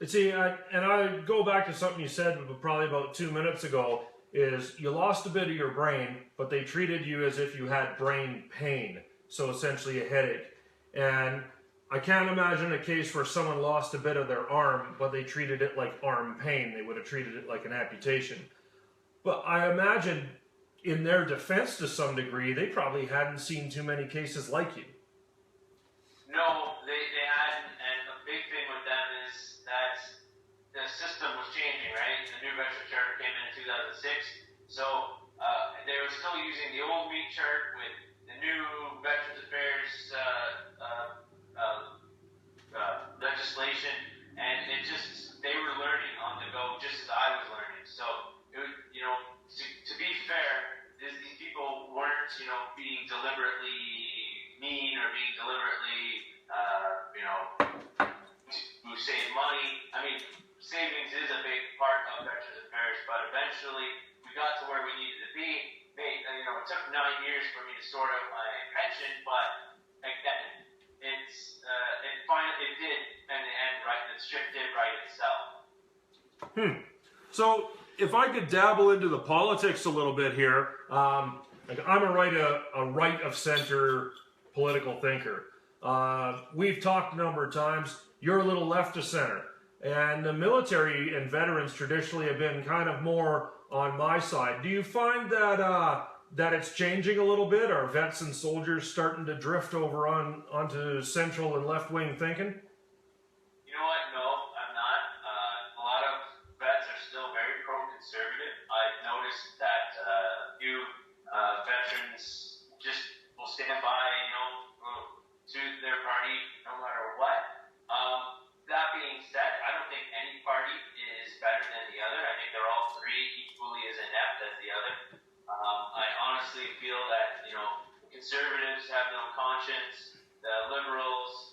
But see, I go back to something you said probably about 2 minutes ago, is you lost a bit of your brain, but they treated you as if you had brain pain, so essentially a headache. And I can't imagine a case where someone lost a bit of their arm, but they treated it like arm pain. They would have treated it like an amputation. But I imagine, in their defense to some degree, they probably hadn't seen too many cases like you. No, they hadn't, and the big thing with them is that the system was changing, right? The new veteran charter came in 2006, so they were still using the old meat chart with the new Veterans Affairs legislation, and they were learning on the go just as I was learning. So, to be fair, these people weren't, being deliberately mean or being deliberately, who save money. I mean, savings is a big part of Veterans Affairs, but eventually we got to where we needed to be. It took 9 years for me to sort out my pension, but it did, in the end, right? The ship did right itself. So, if I could dabble into the politics a little bit here, Like I'm a right of center political thinker. We've talked a number of times. You're a little left of center, and the military and veterans traditionally have been kind of more on my side. Do you find that that it's changing a little bit? Are vets and soldiers starting to drift over onto central and left wing thinking? You know what? No, I'm not. A lot of vets are still very pro-conservative. I've noticed that a few veterans just will stand by, to their party no matter what. That being said, I don't think any party is better than the other. I think they're all three equally as inept as the other. I honestly feel that, conservatives have no conscience. The liberals,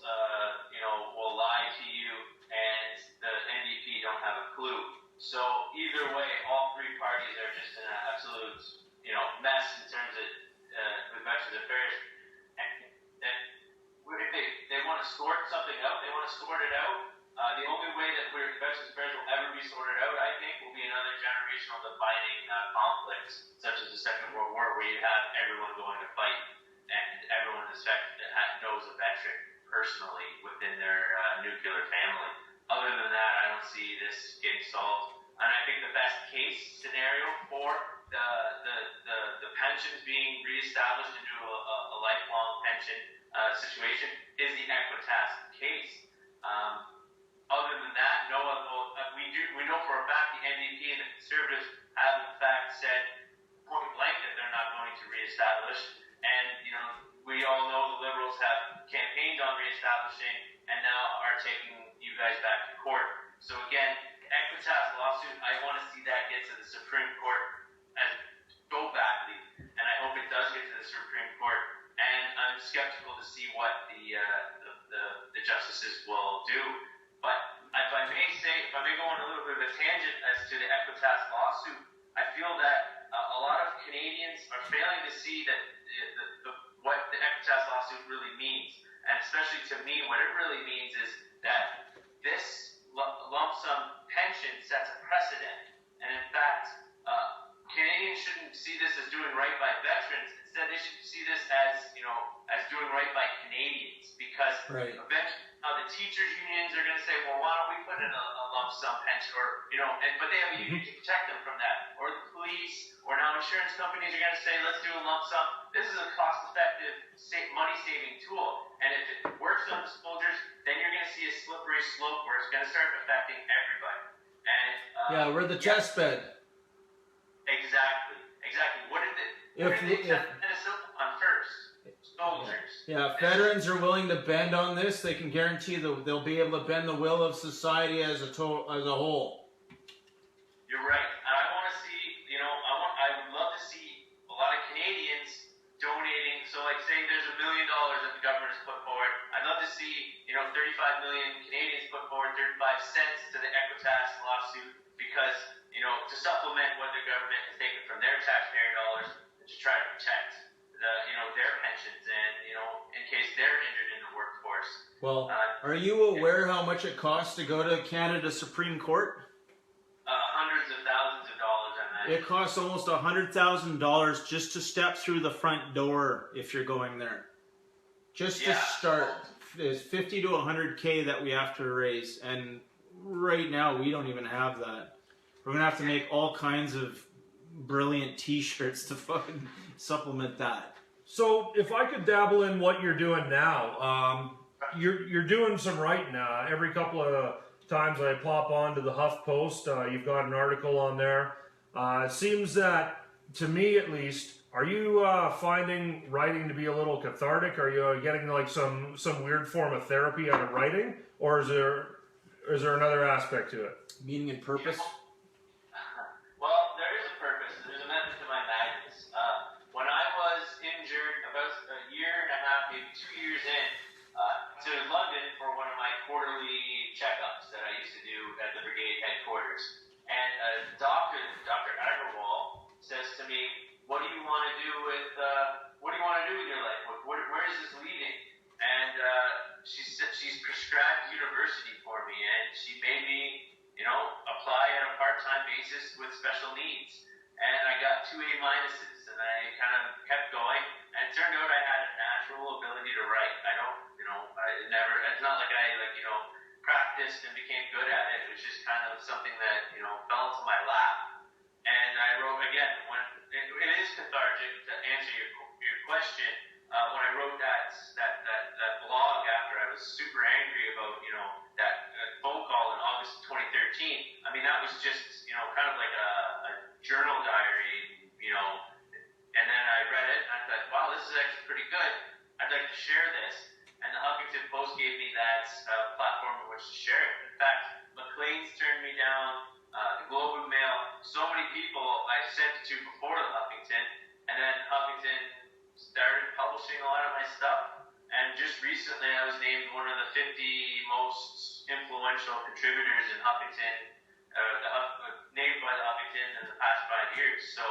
will lie to you, and the NDP don't have a clue. So either way, all three parties are just in an absolute, mess in terms of with Veterans Affairs. And if they want to sort something out, they want to sort it out. The only way that Veterans Affairs will ever be sorted out, I think, will be another generational defining conflict, such as the Second World War, where you have everyone going to fight, and everyone is affected that knows a veteran personally within their nuclear family. Other than that, I don't see this getting solved. And I think the best case scenario for the pensions being reestablished into a lifelong pension situation is the Equitas case. Other than that, we know for a fact the NDP and the Conservatives have in fact said point blank that they're not going to reestablish. And we all know the Liberals have campaigned on reestablishing and now are taking you guys back to court. So again, Equitas lawsuit, I want to see that get to the Supreme Court so badly, and I hope it does get to the Supreme Court. And I'm skeptical to see what the justices will do. But if I may go on a little bit of a tangent as to the Equitas lawsuit, I feel that a lot of Canadians are failing to see that what the Equitas lawsuit really means. And especially to me, what it really means is that this lump sum pension sets a precedent. And in fact, Canadians shouldn't see this as doing right by veterans. Instead, they should see this as doing right by Canadians. Because eventually, the teachers' unions are going to say, well, why don't we put in a lump sum pension? Or, but they have a union to protect them from that. Or the police, or now insurance companies are going to say, let's do a lump sum. This is a cost-effective, money-saving tool. And if it works on the soldiers, then you're going to see a slippery slope where it's going to start affecting everybody. And we're the test bed. Exactly. What did they test Minnesota on first? Soldiers. Yeah, if veterans are willing to bend on this, they can guarantee that they'll be able to bend the will of society as a whole. You're right. And I want to see, I would love to see a lot of Canadians donating. So like say there's $1 million that the government has put forward. I'd love to see, 35 million Canadians put forward 35 cents to the Equitas lawsuit because, to supplement what the government has taken from their taxpayer dollars to try to protect their pensions and, in case they're injured in the workforce. Well, are you aware how much it costs to go to Canada Supreme Court? Hundreds of thousands of dollars, I imagine. It costs almost $100,000 just to step through the front door if you're going there. Just to start. There's 50 to 100K that we have to raise, and right now we don't even have that. We're going to have to make all kinds of brilliant t-shirts to fucking supplement that. So if I could dabble in what you're doing now, you're doing some writing. Every couple of times I pop onto the Huff Post, you've got an article on there. It seems that, to me at least, are you finding writing to be a little cathartic? Are you getting like some weird form of therapy out of writing, or is there another aspect to it? Meaning and purpose? Well, there is a purpose. There's a method to my madness. When I was injured, about a year and a half, maybe 2 years in, to London for one of my quarterly checkups that I used to do at the brigade headquarters. And Dr. Agarwal says to me, what do you want to do with your life? Where is this leading? And she's prescribed university for me, and she made me, apply on a part-time basis with special needs. And I got 2 A-, and I kind of kept question. When I wrote that blog after I was super angry about, you know, that phone call in August 2013, I mean, that was just, you know, kind of like a journal diary, you know, and then I read it and I thought, wow, this is actually pretty good. I'd like to share this. And the Huffington Post gave me that platform in which to share it. In fact, Maclean's turned me down, the Globe and Mail, so many people I sent it to before the Huffington, and then Huffington started publishing a lot of my stuff. And just recently I was named one of the 50 most influential contributors in Huffington, named by the Huffington in the past 5 years. So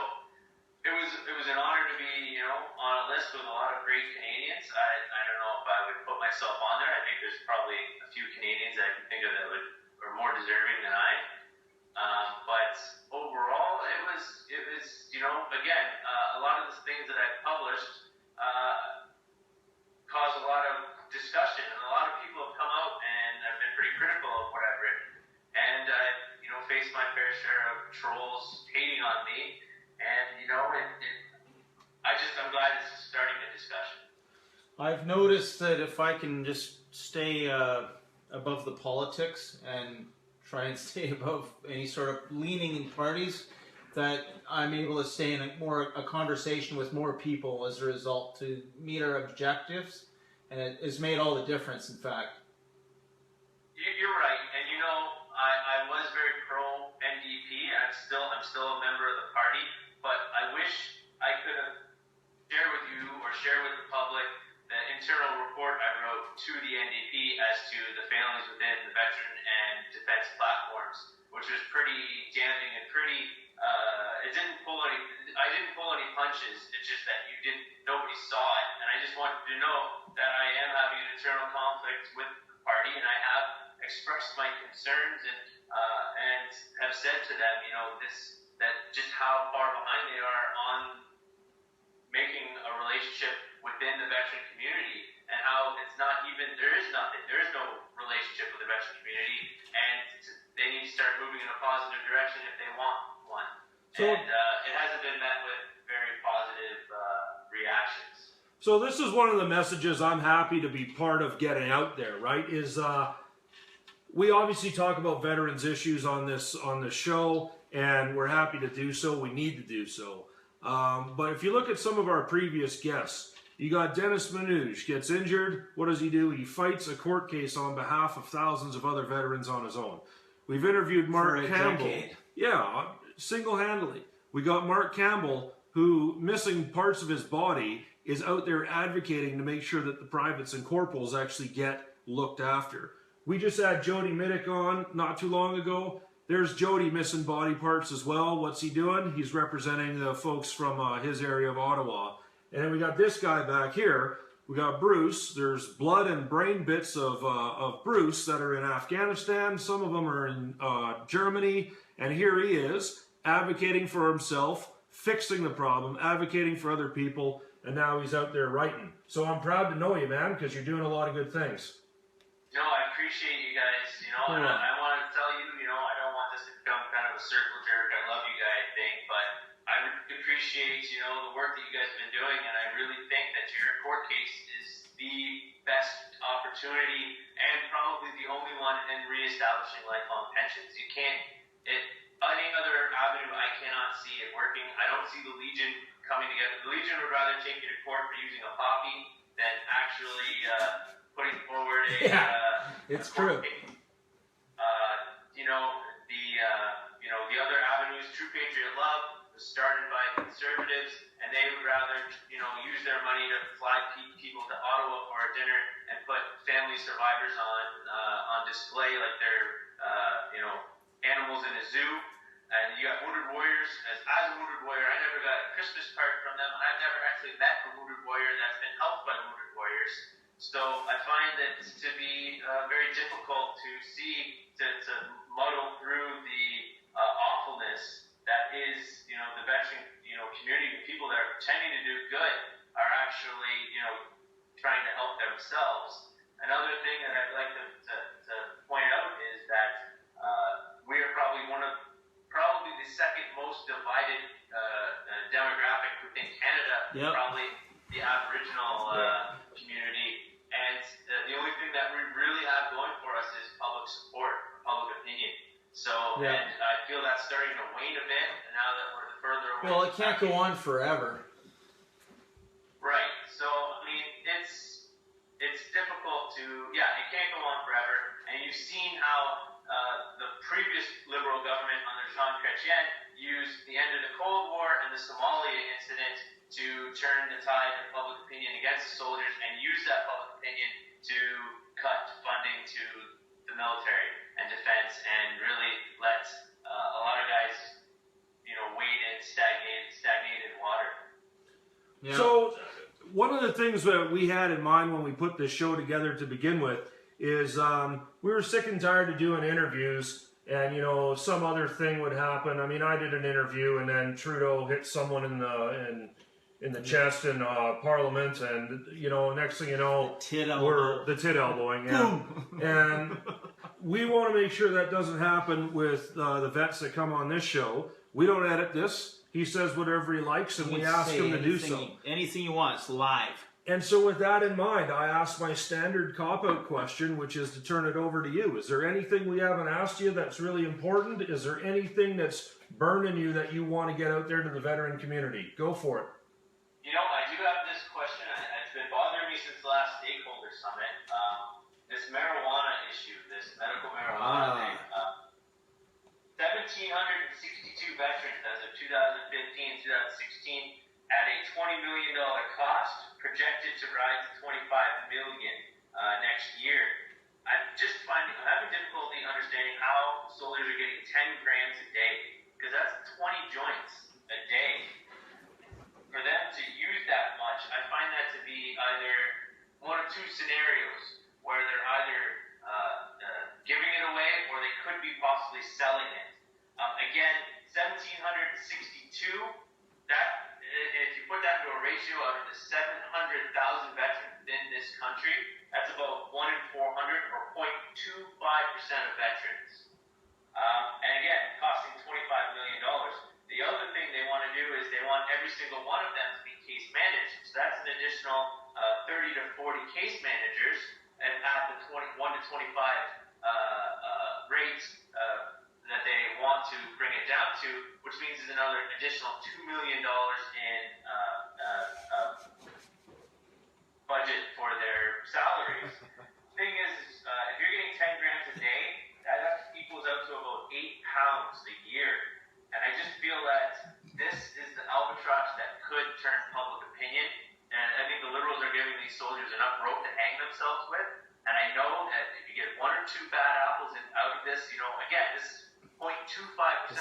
it was an honor to be, you know, on a list with a lot of great Canadians. I don't know if I would put myself on there. I think there's probably a few Canadians that I can think of that are more deserving than I. But overall, it was, you know, again, a lot of the things that I've published caused a lot of discussion, and a lot of people have come out and have been pretty critical of what I've written. And I've, you know, faced my fair share of trolls hating on me. And, you know, I'm glad it's starting a discussion. I've noticed that if I can just stay above the politics and try and stay above any sort of leaning in parties, that I'm able to stay in a conversation with more people as a result to meet our objectives, and it has made all the difference, in fact. You're right, and you know, I was very pro NDP, and I'm still a member of the party, but I wish I could have shared with you or shared with the public the internal report I wrote to the NDP as to the failings within the veteran and defense platforms, which was pretty damning and pretty. I didn't pull any punches. It's just that nobody saw it, and I just wanted to know that I am having an internal conflict with the party, and I have expressed my concerns and have said to them, you know, that just how far behind they are on making a relationship within the veteran community, and how there is no relationship with the veteran community, and they need to start moving in a positive direction if they want one. And it hasn't been met with very positive reactions. So this is one of the messages I'm happy to be part of getting out there, right? Is we obviously talk about veterans issues on this show, and we're happy to do so. We need to do so. But if you look at some of our previous guests, you got Dennis Manouche gets injured. What does he do? He fights a court case on behalf of thousands of other veterans on his own. We've interviewed Mark Campbell. Decade. Yeah, single-handedly. We got Mark Campbell, who, missing parts of his body, is out there advocating to make sure that the privates and corporals actually get looked after. We just had Jody Middick on not too long ago. There's Jody missing body parts as well. What's he doing? He's representing the folks from his area of Ottawa. And then we got this guy back here. We got Bruce. There's blood and brain bits of Bruce that are in Afghanistan. Some of them are in Germany. And here he is, advocating for himself, fixing the problem, advocating for other people, and now he's out there writing. So I'm proud to know you, man, because you're doing a lot of good things. No, I appreciate you guys, you know, and I want to tell you, you know, I don't want this to become kind of a circle jerk, I love you guys thing, but I appreciate, you know, the work that you guys have been doing, and I really think that your court case is the best opportunity and probably the only one in reestablishing lifelong pensions. You can't, any other avenue, I cannot see it working. I don't see the Legion coming together. The Legion would rather take you to court for using a poppy than actually putting forward it's a true. court case. The other avenues, True Patriot Love, was started by conservatives, and they would rather, you know, use their money to fly people to Ottawa for a dinner and put family survivors on display like they're, animals in a zoo. And you got Wounded Warriors. As a Wounded Warrior, I never got a Christmas card from them. I've never actually met a Wounded Warrior that's been helped by Wounded Warriors. So I find that to be very difficult to see, to muddle through the awfulness that is, you know, the veteran, you know, community. People that are pretending to do good are actually, you know, trying to help themselves. Another thing that I'd like to point out is that we are probably the second most divided demographic within Canada. Yep. Probably the Aboriginal community. And the only thing that we really have going for us is public support, public opinion. So, and I feel that's starting to wane a bit now that we're further away. Well, it can't go on forever. Right. So, I mean, it's difficult to, it can't go on forever. And you've seen how the previous Liberal government under Jean Chrétien used the end of the Cold War and the Somalia incident to turn the tide of public opinion against the soldiers and use that public opinion to cut funding to the military and defense and really let a lot of guys, wade in stagnated water. Yeah. So one of the things that we had in mind when we put this show together to begin with is we were sick and tired of doing interviews, and some other thing would happen. I mean, I did an interview, and then Trudeau hit someone in the chest in Parliament, and next thing you know, we're the tit elbowing, and we want to make sure that doesn't happen with the vets that come on this show. We don't edit this. He says whatever he likes, and we ask him to do so. Anything he wants, live. And so with that in mind, I asked my standard cop-out question, which is to turn it over to you. Is there anything we haven't asked you that's really important? Is there anything that's burning you that you want to get out there to the veteran community? Go for it. I do have this question. It's been bothering me since the last stakeholder summit. This marijuana issue, this medical marijuana thing. 1,762 veterans as of 2015, 2016 at a $20 million cost, projected to rise to $25 million next year. I'm having difficulty understanding how soldiers are getting 10 grams a day, because that's 20 joints a day. For them to use that much, I find that to be either one of two scenarios, where they're either giving it away or they could be possibly selling it. Again, 1,762, that, if you put that into a ratio out of the 700,000 veterans in this country, that's about 1 in 400, or 0.25% of veterans. And again, costing $25 million. The other thing they want to do is they want every single one of them to be case managed. So that's an additional 30 to 40 case managers, and at the 1 to 25 rate that they want to bring it down to, which means there's another additional $2 million in budget for their salaries. Thing is, if you're getting 10 grams a day, that equals out to about 8 pounds a year. And I just feel that this is the albatross that could turn public opinion. And I think the Liberals are giving these soldiers enough rope to hang themselves with. And I know that if you get 1 or 2 bad apples out of this, again, this is 0.25%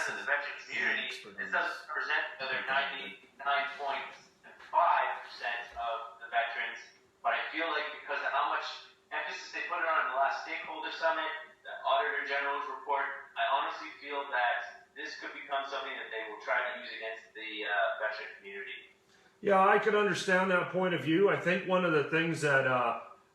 of the veteran community. This doesn't represent the other 99.5% of the veterans. But I feel like because of how much emphasis they put on in the last stakeholder summit, the Auditor General's report, I honestly feel that this could become something that they will try to use against the veteran community. Yeah, I could understand that point of view. I think one of the things that,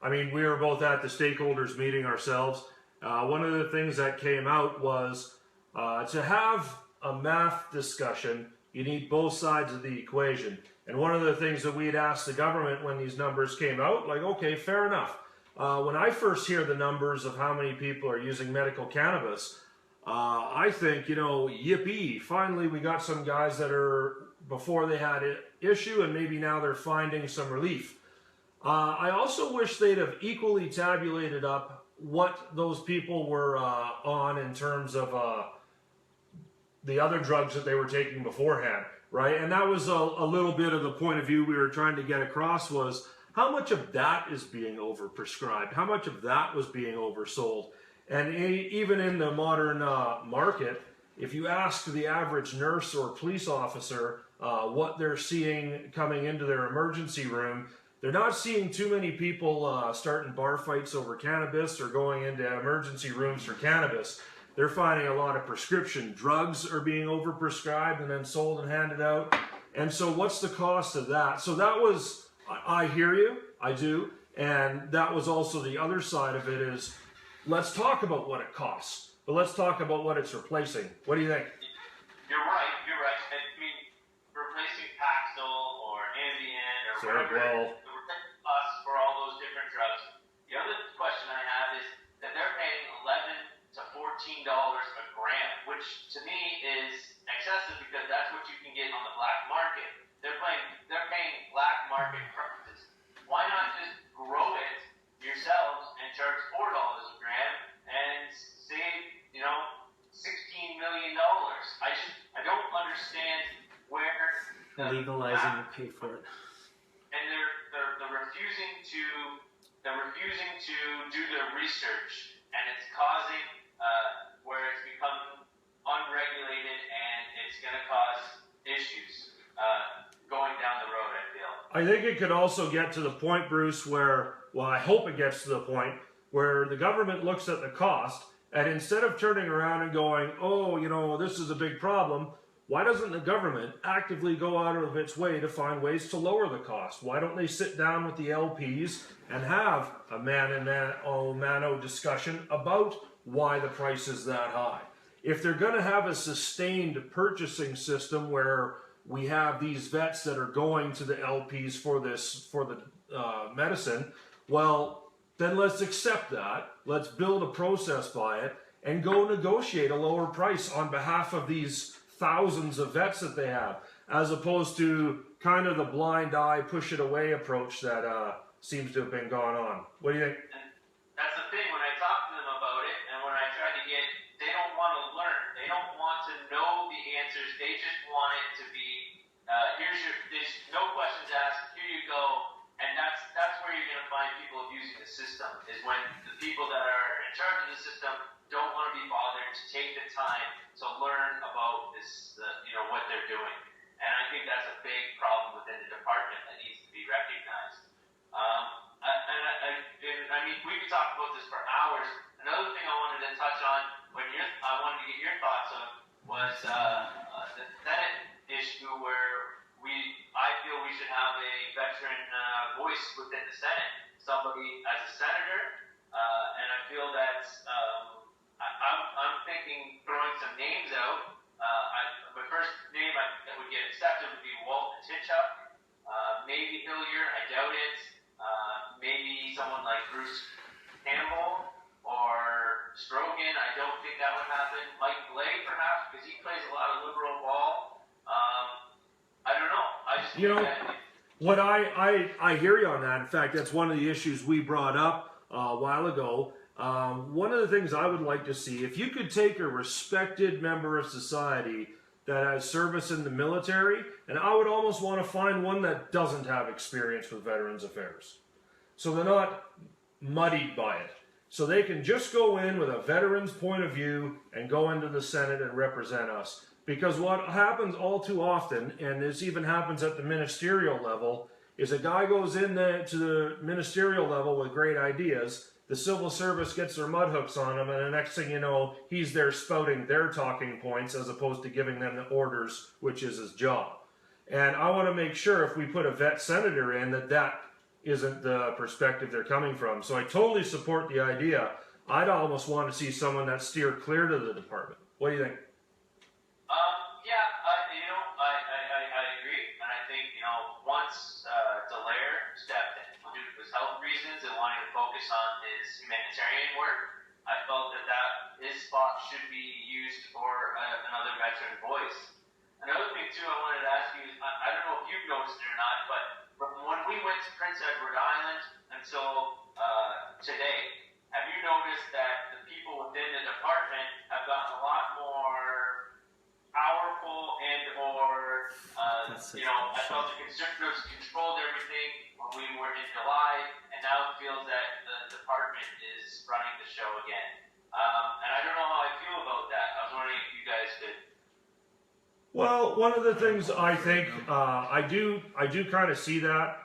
we were both at the stakeholders meeting ourselves. One of the things that came out was to have a math discussion, you need both sides of the equation. And one of the things that we had asked the government when these numbers came out, okay, fair enough. When I first hear the numbers of how many people are using medical cannabis, I think, yippee, finally we got some guys that are, before they had an issue, and maybe now they're finding some relief. I also wish they'd have equally tabulated up what those people were on in terms of the other drugs that they were taking beforehand, right? And that was a little bit of the point of view we were trying to get across, was how much of that is being overprescribed? How much of that was being oversold? And even in the modern market, if you ask the average nurse or police officer what they're seeing coming into their emergency room, they're not seeing too many people starting bar fights over cannabis or going into emergency rooms for cannabis. They're finding a lot of prescription drugs are being overprescribed and then sold and handed out. And so what's the cost of that? So that was, I hear you, I do. And that was also the other side of it is, let's talk about what it costs, but let's talk about what it's replacing. What do you think? You're right. I mean, replacing Paxil or Ambien or right. Well, Costs for all those different drugs. The other question I have is that they're paying $11 to $14 a gram, which to me is excessive because that's what you can get on the black market. They're paying black market prices. Why not just grow it yourselves and charge $4 a gram and save, $16 million? I don't understand where Legalizing to pay for it. And they're refusing to do their research, and it's causing where it's become unregulated, and it's going to cause issues going down the road, I feel. I think it could also get to the point, Bruce, where, well, I hope it gets to the point where the government looks at the cost, and instead of turning around and going, oh, this is a big problem, why doesn't the government actively go out of its way to find ways to lower the cost? Why don't they sit down with the LPs and have a mano discussion about why the price is that high? If they're going to have a sustained purchasing system where we have these vets that are going to the LPs for the medicine, well, then let's accept that. Let's build a process by it and go negotiate a lower price on behalf of these thousands of vets that they have, as opposed to kind of the blind eye, push it away approach that seems to have been going on. What do you think? That's the thing. When I talk to them about it, and when I try to they don't want to learn. They don't want to know the answers. They just want it to be, there's no questions asked. Here you go. And that's where you're going to find people abusing the system, is when the people that are in charge of the system don't want to be bothered to take the time to learn about this, what they're doing. And I think that's a big problem within the department that needs to be recognized. I mean, we could talk about this for hours. Another thing I wanted to touch on, I wanted to get your thoughts on, was the Senate issue where I feel we should have a veteran voice within the Senate. Somebody as a senator, and I feel that I'm thinking throwing some names out. My first name that would get accepted would be Walton Titchup. Maybe Hillier, I doubt it. Maybe someone like Bruce Campbell or Strogan, I don't think that would happen. Mike Blay, perhaps, because he plays a lot of liberal ball. I don't know. I just think that... What I hear you on that. In fact, that's one of the issues we brought up a while ago. One of the things I would like to see, if you could take a respected member of society that has service in the military, and I would almost want to find one that doesn't have experience with Veterans Affairs. So they're not muddied by it. So they can just go in with a veteran's point of view and go into the Senate and represent us. Because what happens all too often, and this even happens at the ministerial level, is a guy goes in to the ministerial level with great ideas, the civil service gets their mud hooks on him, and the next thing you know, he's there spouting their talking points as opposed to giving them the orders, which is his job. And I want to make sure if we put a vet senator in that isn't the perspective they're coming from. So I totally support the idea. I'd almost want to see someone that steer clear to the department. What do you think? I agree, and I think once Dallaire stepped in due to his health reasons and wanting to focus on his humanitarian work, I felt that his spot should be used for another veteran voice. Another thing too, I wanted to ask you is, I don't know if you've noticed it or not, but when we went to Prince Edward Island until today, have you noticed that the people within the department have gotten a lot more powerful I felt the Conservatives controlled everything when we were in July, and now it feels that the department is running the show again. And I don't know how I feel about that. I was wondering if you guys could. Well, one of the things I think, I do kind of see that.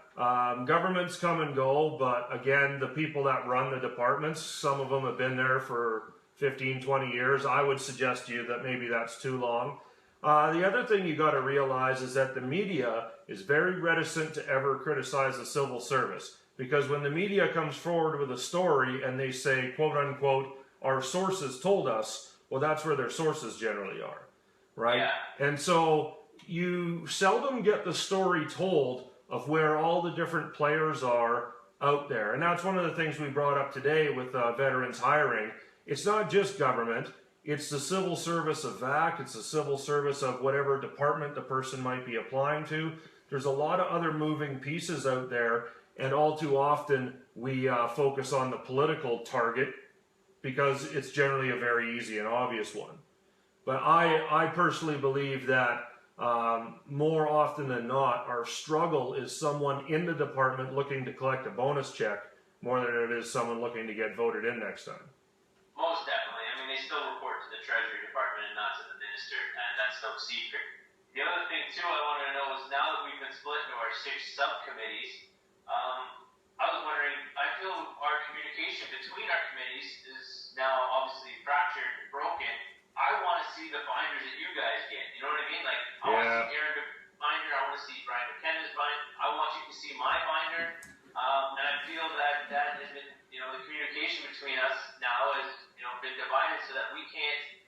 Governments come and go, but again, the people that run the departments, some of them have been there for 15, 20 years. I would suggest to you that maybe that's too long. The other thing you got to realize is that the media is very reticent to ever criticize the civil service, because when the media comes forward with a story and they say, quote unquote, our sources told us, well, that's where their sources generally are, right? Yeah. And so you seldom get the story told of where all the different players are out there. And that's one of the things we brought up today with veterans hiring. It's not just government, it's the civil service of VAC, it's the civil service of whatever department the person might be applying to. There's a lot of other moving pieces out there, and all too often we focus on the political target because it's generally a very easy and obvious one. But I personally believe that more often than not, our struggle is someone in the department looking to collect a bonus check more than it is someone looking to get voted in next time. Most definitely. I mean, they still report to the Treasury Department and not to the Minister, and that's no secret. The other thing, too, I wanted to know is now that we've been split into our 6 subcommittees, I was wondering, I feel our communication between our committees is now obviously fractured and broken. I want to see the binders that you guys get. You know what I mean? Like, I want to see Aaron's binder. I want to see Brian McKenna's binder. I want you to see my binder. And I feel that that has been, you know, the communication between us now has, you know, been divided so that we can't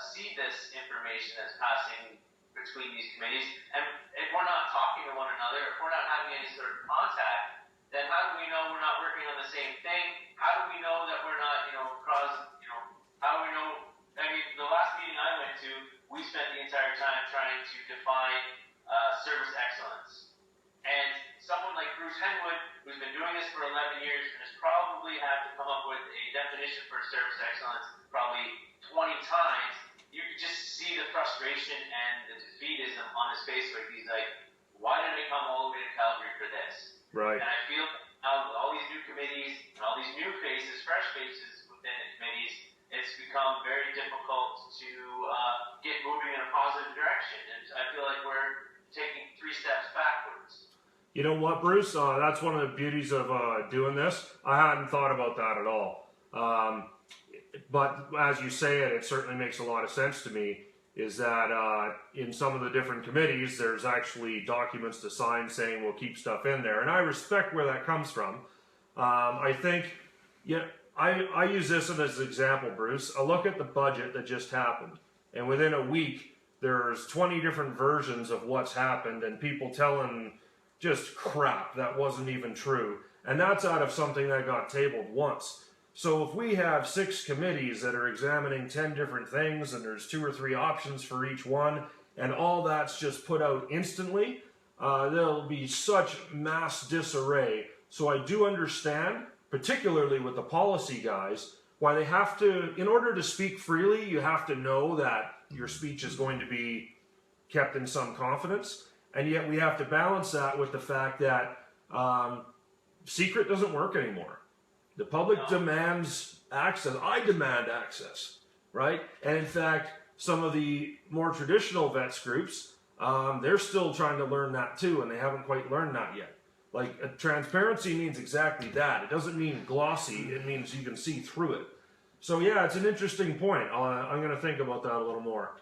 see this information that's passing between these committees. And if we're not talking to one another, if we're not having any sort of contact, then how do we know we're not working on the same thing? How do we know that we're not, you know, how do we know? I mean, the last meeting I went to, we spent the entire time trying to define service excellence. And someone like Bruce Henwood, who's been doing this for 11 years and has probably had to come up with a definition for service excellence probably 20 times, you could just see the frustration and the defeatism on his face where he's like, why did I come all the way to Calgary for this? Right. And I feel now with all these new committees and all these new faces, fresh faces within the committees, it's become very difficult to get moving in a positive direction. And I feel like we're taking 3 steps backwards. You know what, Bruce? That's one of the beauties of doing this. I hadn't thought about that at all. But as you say it, it certainly makes a lot of sense to me, is that in some of the different committees, there's actually documents to sign saying we'll keep stuff in there. And I respect where that comes from. I think, I use this as an example, Bruce. A look at the budget that just happened. And within a week, there's 20 different versions of what's happened and people telling just crap that wasn't even true. And that's out of something that got tabled once. So if we have 6 committees that are examining 10 different things and there's 2 or 3 options for each one, and all that's just put out instantly, there'll be such mass disarray. So I do understand, particularly with the policy guys, why they have to, in order to speak freely, you have to know that your speech is going to be kept in some confidence. And yet we have to balance that with the fact that secret doesn't work anymore. The public demands access. I demand access, right? And in fact, some of the more traditional vets groups, they're still trying to learn that too, and they haven't quite learned that yet. Like, transparency means exactly that. It doesn't mean glossy. It means you can see through it. So yeah, it's an interesting point. I'm going to think about that a little more.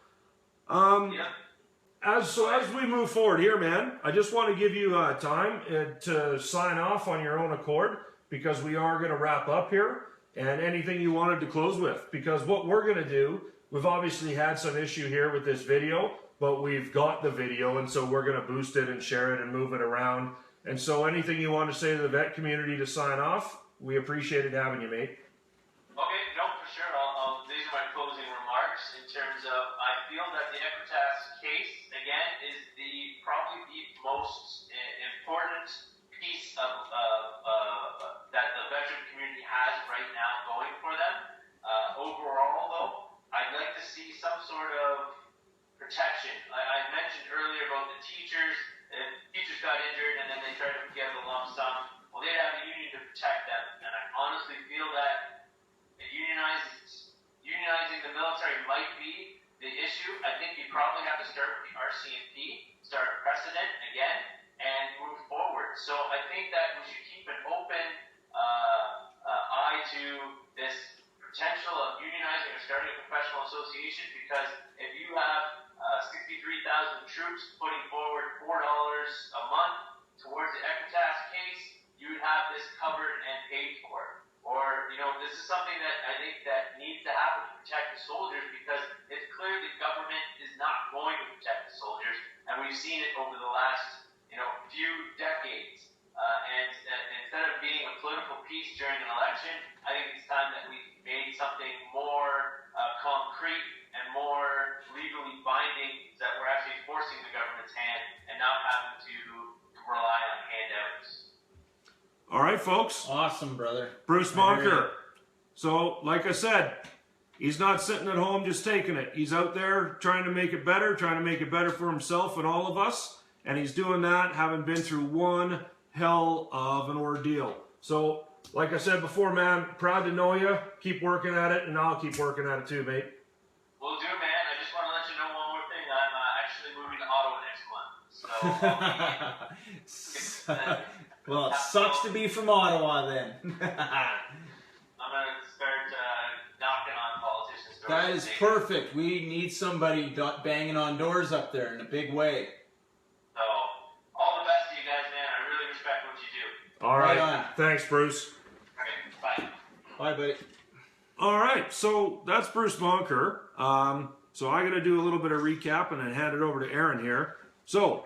As we move forward here, man, I just want to give you time to sign off on your own accord, because we are going to wrap up here, and anything you wanted to close with. Because what we're going to do, we've obviously had some issue here with this video, but we've got the video, and so we're going to boost it and share it and move it around. And so anything you want to say to the vet community to sign off, we appreciated having you, mate. Okay, no, for sure. These are my closing remarks in terms of, I feel that the Equitas case, again, is probably the most important piece of that the veteran community has right now going for them. Overall, though, I'd like to see some sort of protection. I mentioned earlier about the teachers. If teachers got injured and then they tried to give a lump sum, well, they'd have a union to protect them. And I honestly feel that unionizing the military might be the issue. I think you probably have to start with the RCMP, start a precedent again, and move forward. So I think that we should keep an open eye to this potential of unionizing or starting a professional association, because if you have 63,000 troops putting forward $4 a month towards the Equitas case, you would have this covered and paid for. Or, you know, this is something that I think that needs to happen to protect the soldiers, because it's clear the government is not going to protect the soldiers, and we've seen it over the last, few decades. peace during an election. I think it's time that we made something more concrete and more legally binding, that we're actually forcing the government's hand and not having to rely on handouts. All right, folks. Awesome, brother. Bruce Moncur. So, like I said, he's not sitting at home just taking it. He's out there trying to make it better for himself and all of us. And he's doing that, having been through one hell of an ordeal. So, like I said before, man, proud to know you. Keep working at it, and I'll keep working at it too, mate. Will do, man. I just want to let you know one more thing. I'm actually moving to Ottawa next month. So, well, it sucks to be from Ottawa then. I'm going to start knocking on politicians' doors. That is perfect. We need somebody banging on doors up there in a big way. So, all the best to you guys, man. I really respect what you do. All right. Right on. Thanks, Bruce. Okay, bye. Bye, buddy. All right, so that's Bruce Moncur. So I got to do a little bit of recap and then hand it over to Aaron here. So,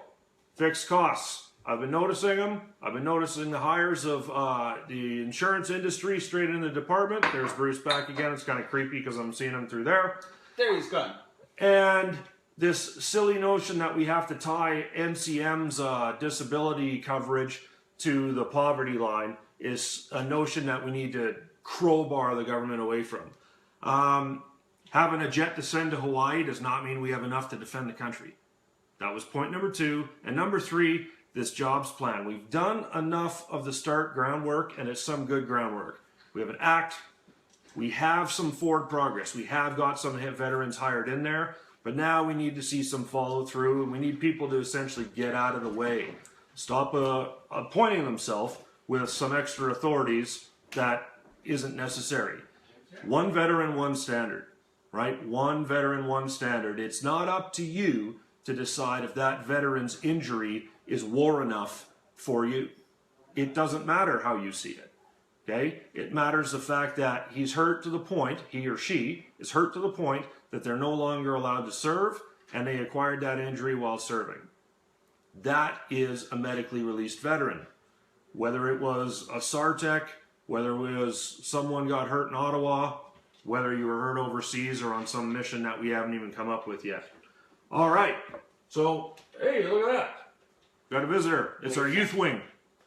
fixed costs. I've been noticing them. I've been noticing the hires of the insurance industry straight in the department. There's Bruce back again. It's kind of creepy because I'm seeing him through there. There he's gone. And this silly notion that we have to tie NCM's disability coverage to the poverty line is a notion that we need to crowbar the government away from. Having a jet to send to Hawaii does not mean we have enough to defend the country. That was point number 2. And number 3, this jobs plan. We've done enough of the start groundwork, and it's some good groundwork. We have an act. We have some forward progress. We have got some veterans hired in there, but now we need to see some follow through, and we need people to essentially get out of the way. Stop appointing themselves with some extra authorities that isn't necessary. One veteran, one standard, right? One veteran, one standard. It's not up to you to decide if that veteran's injury is war enough for you. It doesn't matter how you see it, okay? It matters the fact that he's hurt to the point, he or she is hurt to the point that they're no longer allowed to serve, and they acquired that injury while serving. That is a medically released veteran. Whether it was a SARTEC, whether it was someone got hurt in Ottawa, whether you were hurt overseas or on some mission that we haven't even come up with yet. All right. So, hey, look at that. Got a visitor. It's our youth wing.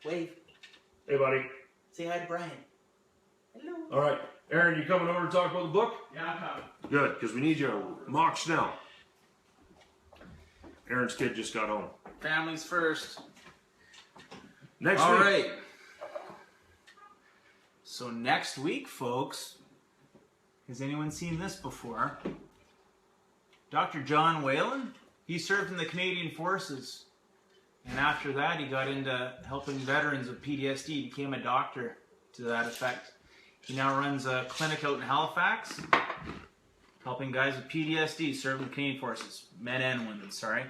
Wave. Hey, buddy. Say hi to Brian. Hello. All right. Aaron, you coming over to talk about the book? Yeah, I'm coming. Good, because we need you mock Schnell. Aaron's kid just got home. Families first. Next All week. right. So next week, folks, has anyone seen this before? Dr. John Whalen, he served in the Canadian Forces. And after that, he got into helping veterans with PTSD. He became a doctor to that effect. He now runs a clinic out in Halifax, helping guys with PTSD, served in the Canadian Forces. Men and women, sorry.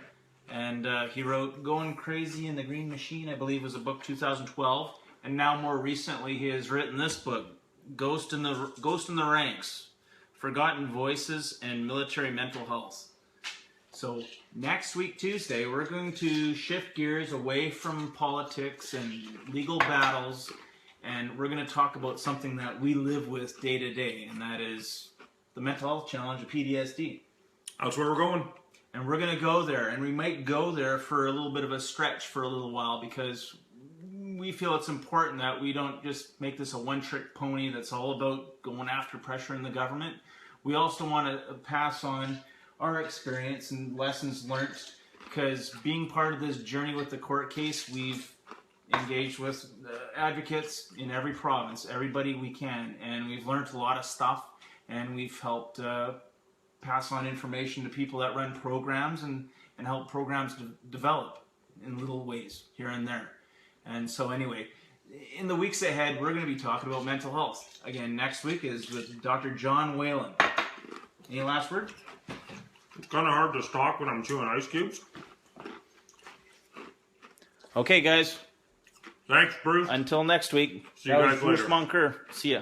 And he wrote Going Crazy in the Green Machine, I believe was a book 2012. And now more recently, he has written this book, Ghost in the Ranks, Forgotten Voices and Military Mental Health. So next week, Tuesday, we're going to shift gears away from politics and legal battles, and we're going to talk about something that we live with day to day, and that is the mental health challenge of PTSD. That's where we're going. And we're going to go there, and we might go there for a little bit of a stretch for a little while, because we feel it's important that we don't just make this a one-trick pony that's all about going after pressure in the government. We also want to pass on our experience and lessons learned, because being part of this journey with the court case, we've engaged with advocates in every province, everybody we can, and we've learned a lot of stuff, and we've helped pass on information to people that run programs and help programs develop in little ways here and there. And so anyway, in the weeks ahead, we're going to be talking about mental health. Again, next week is with Dr. John Whalen. Any last word? It's kind of hard to stalk when I'm chewing ice cubes. Okay, guys. Thanks, Bruce. Until next week. See you guys Bruce later. Moncur. See ya.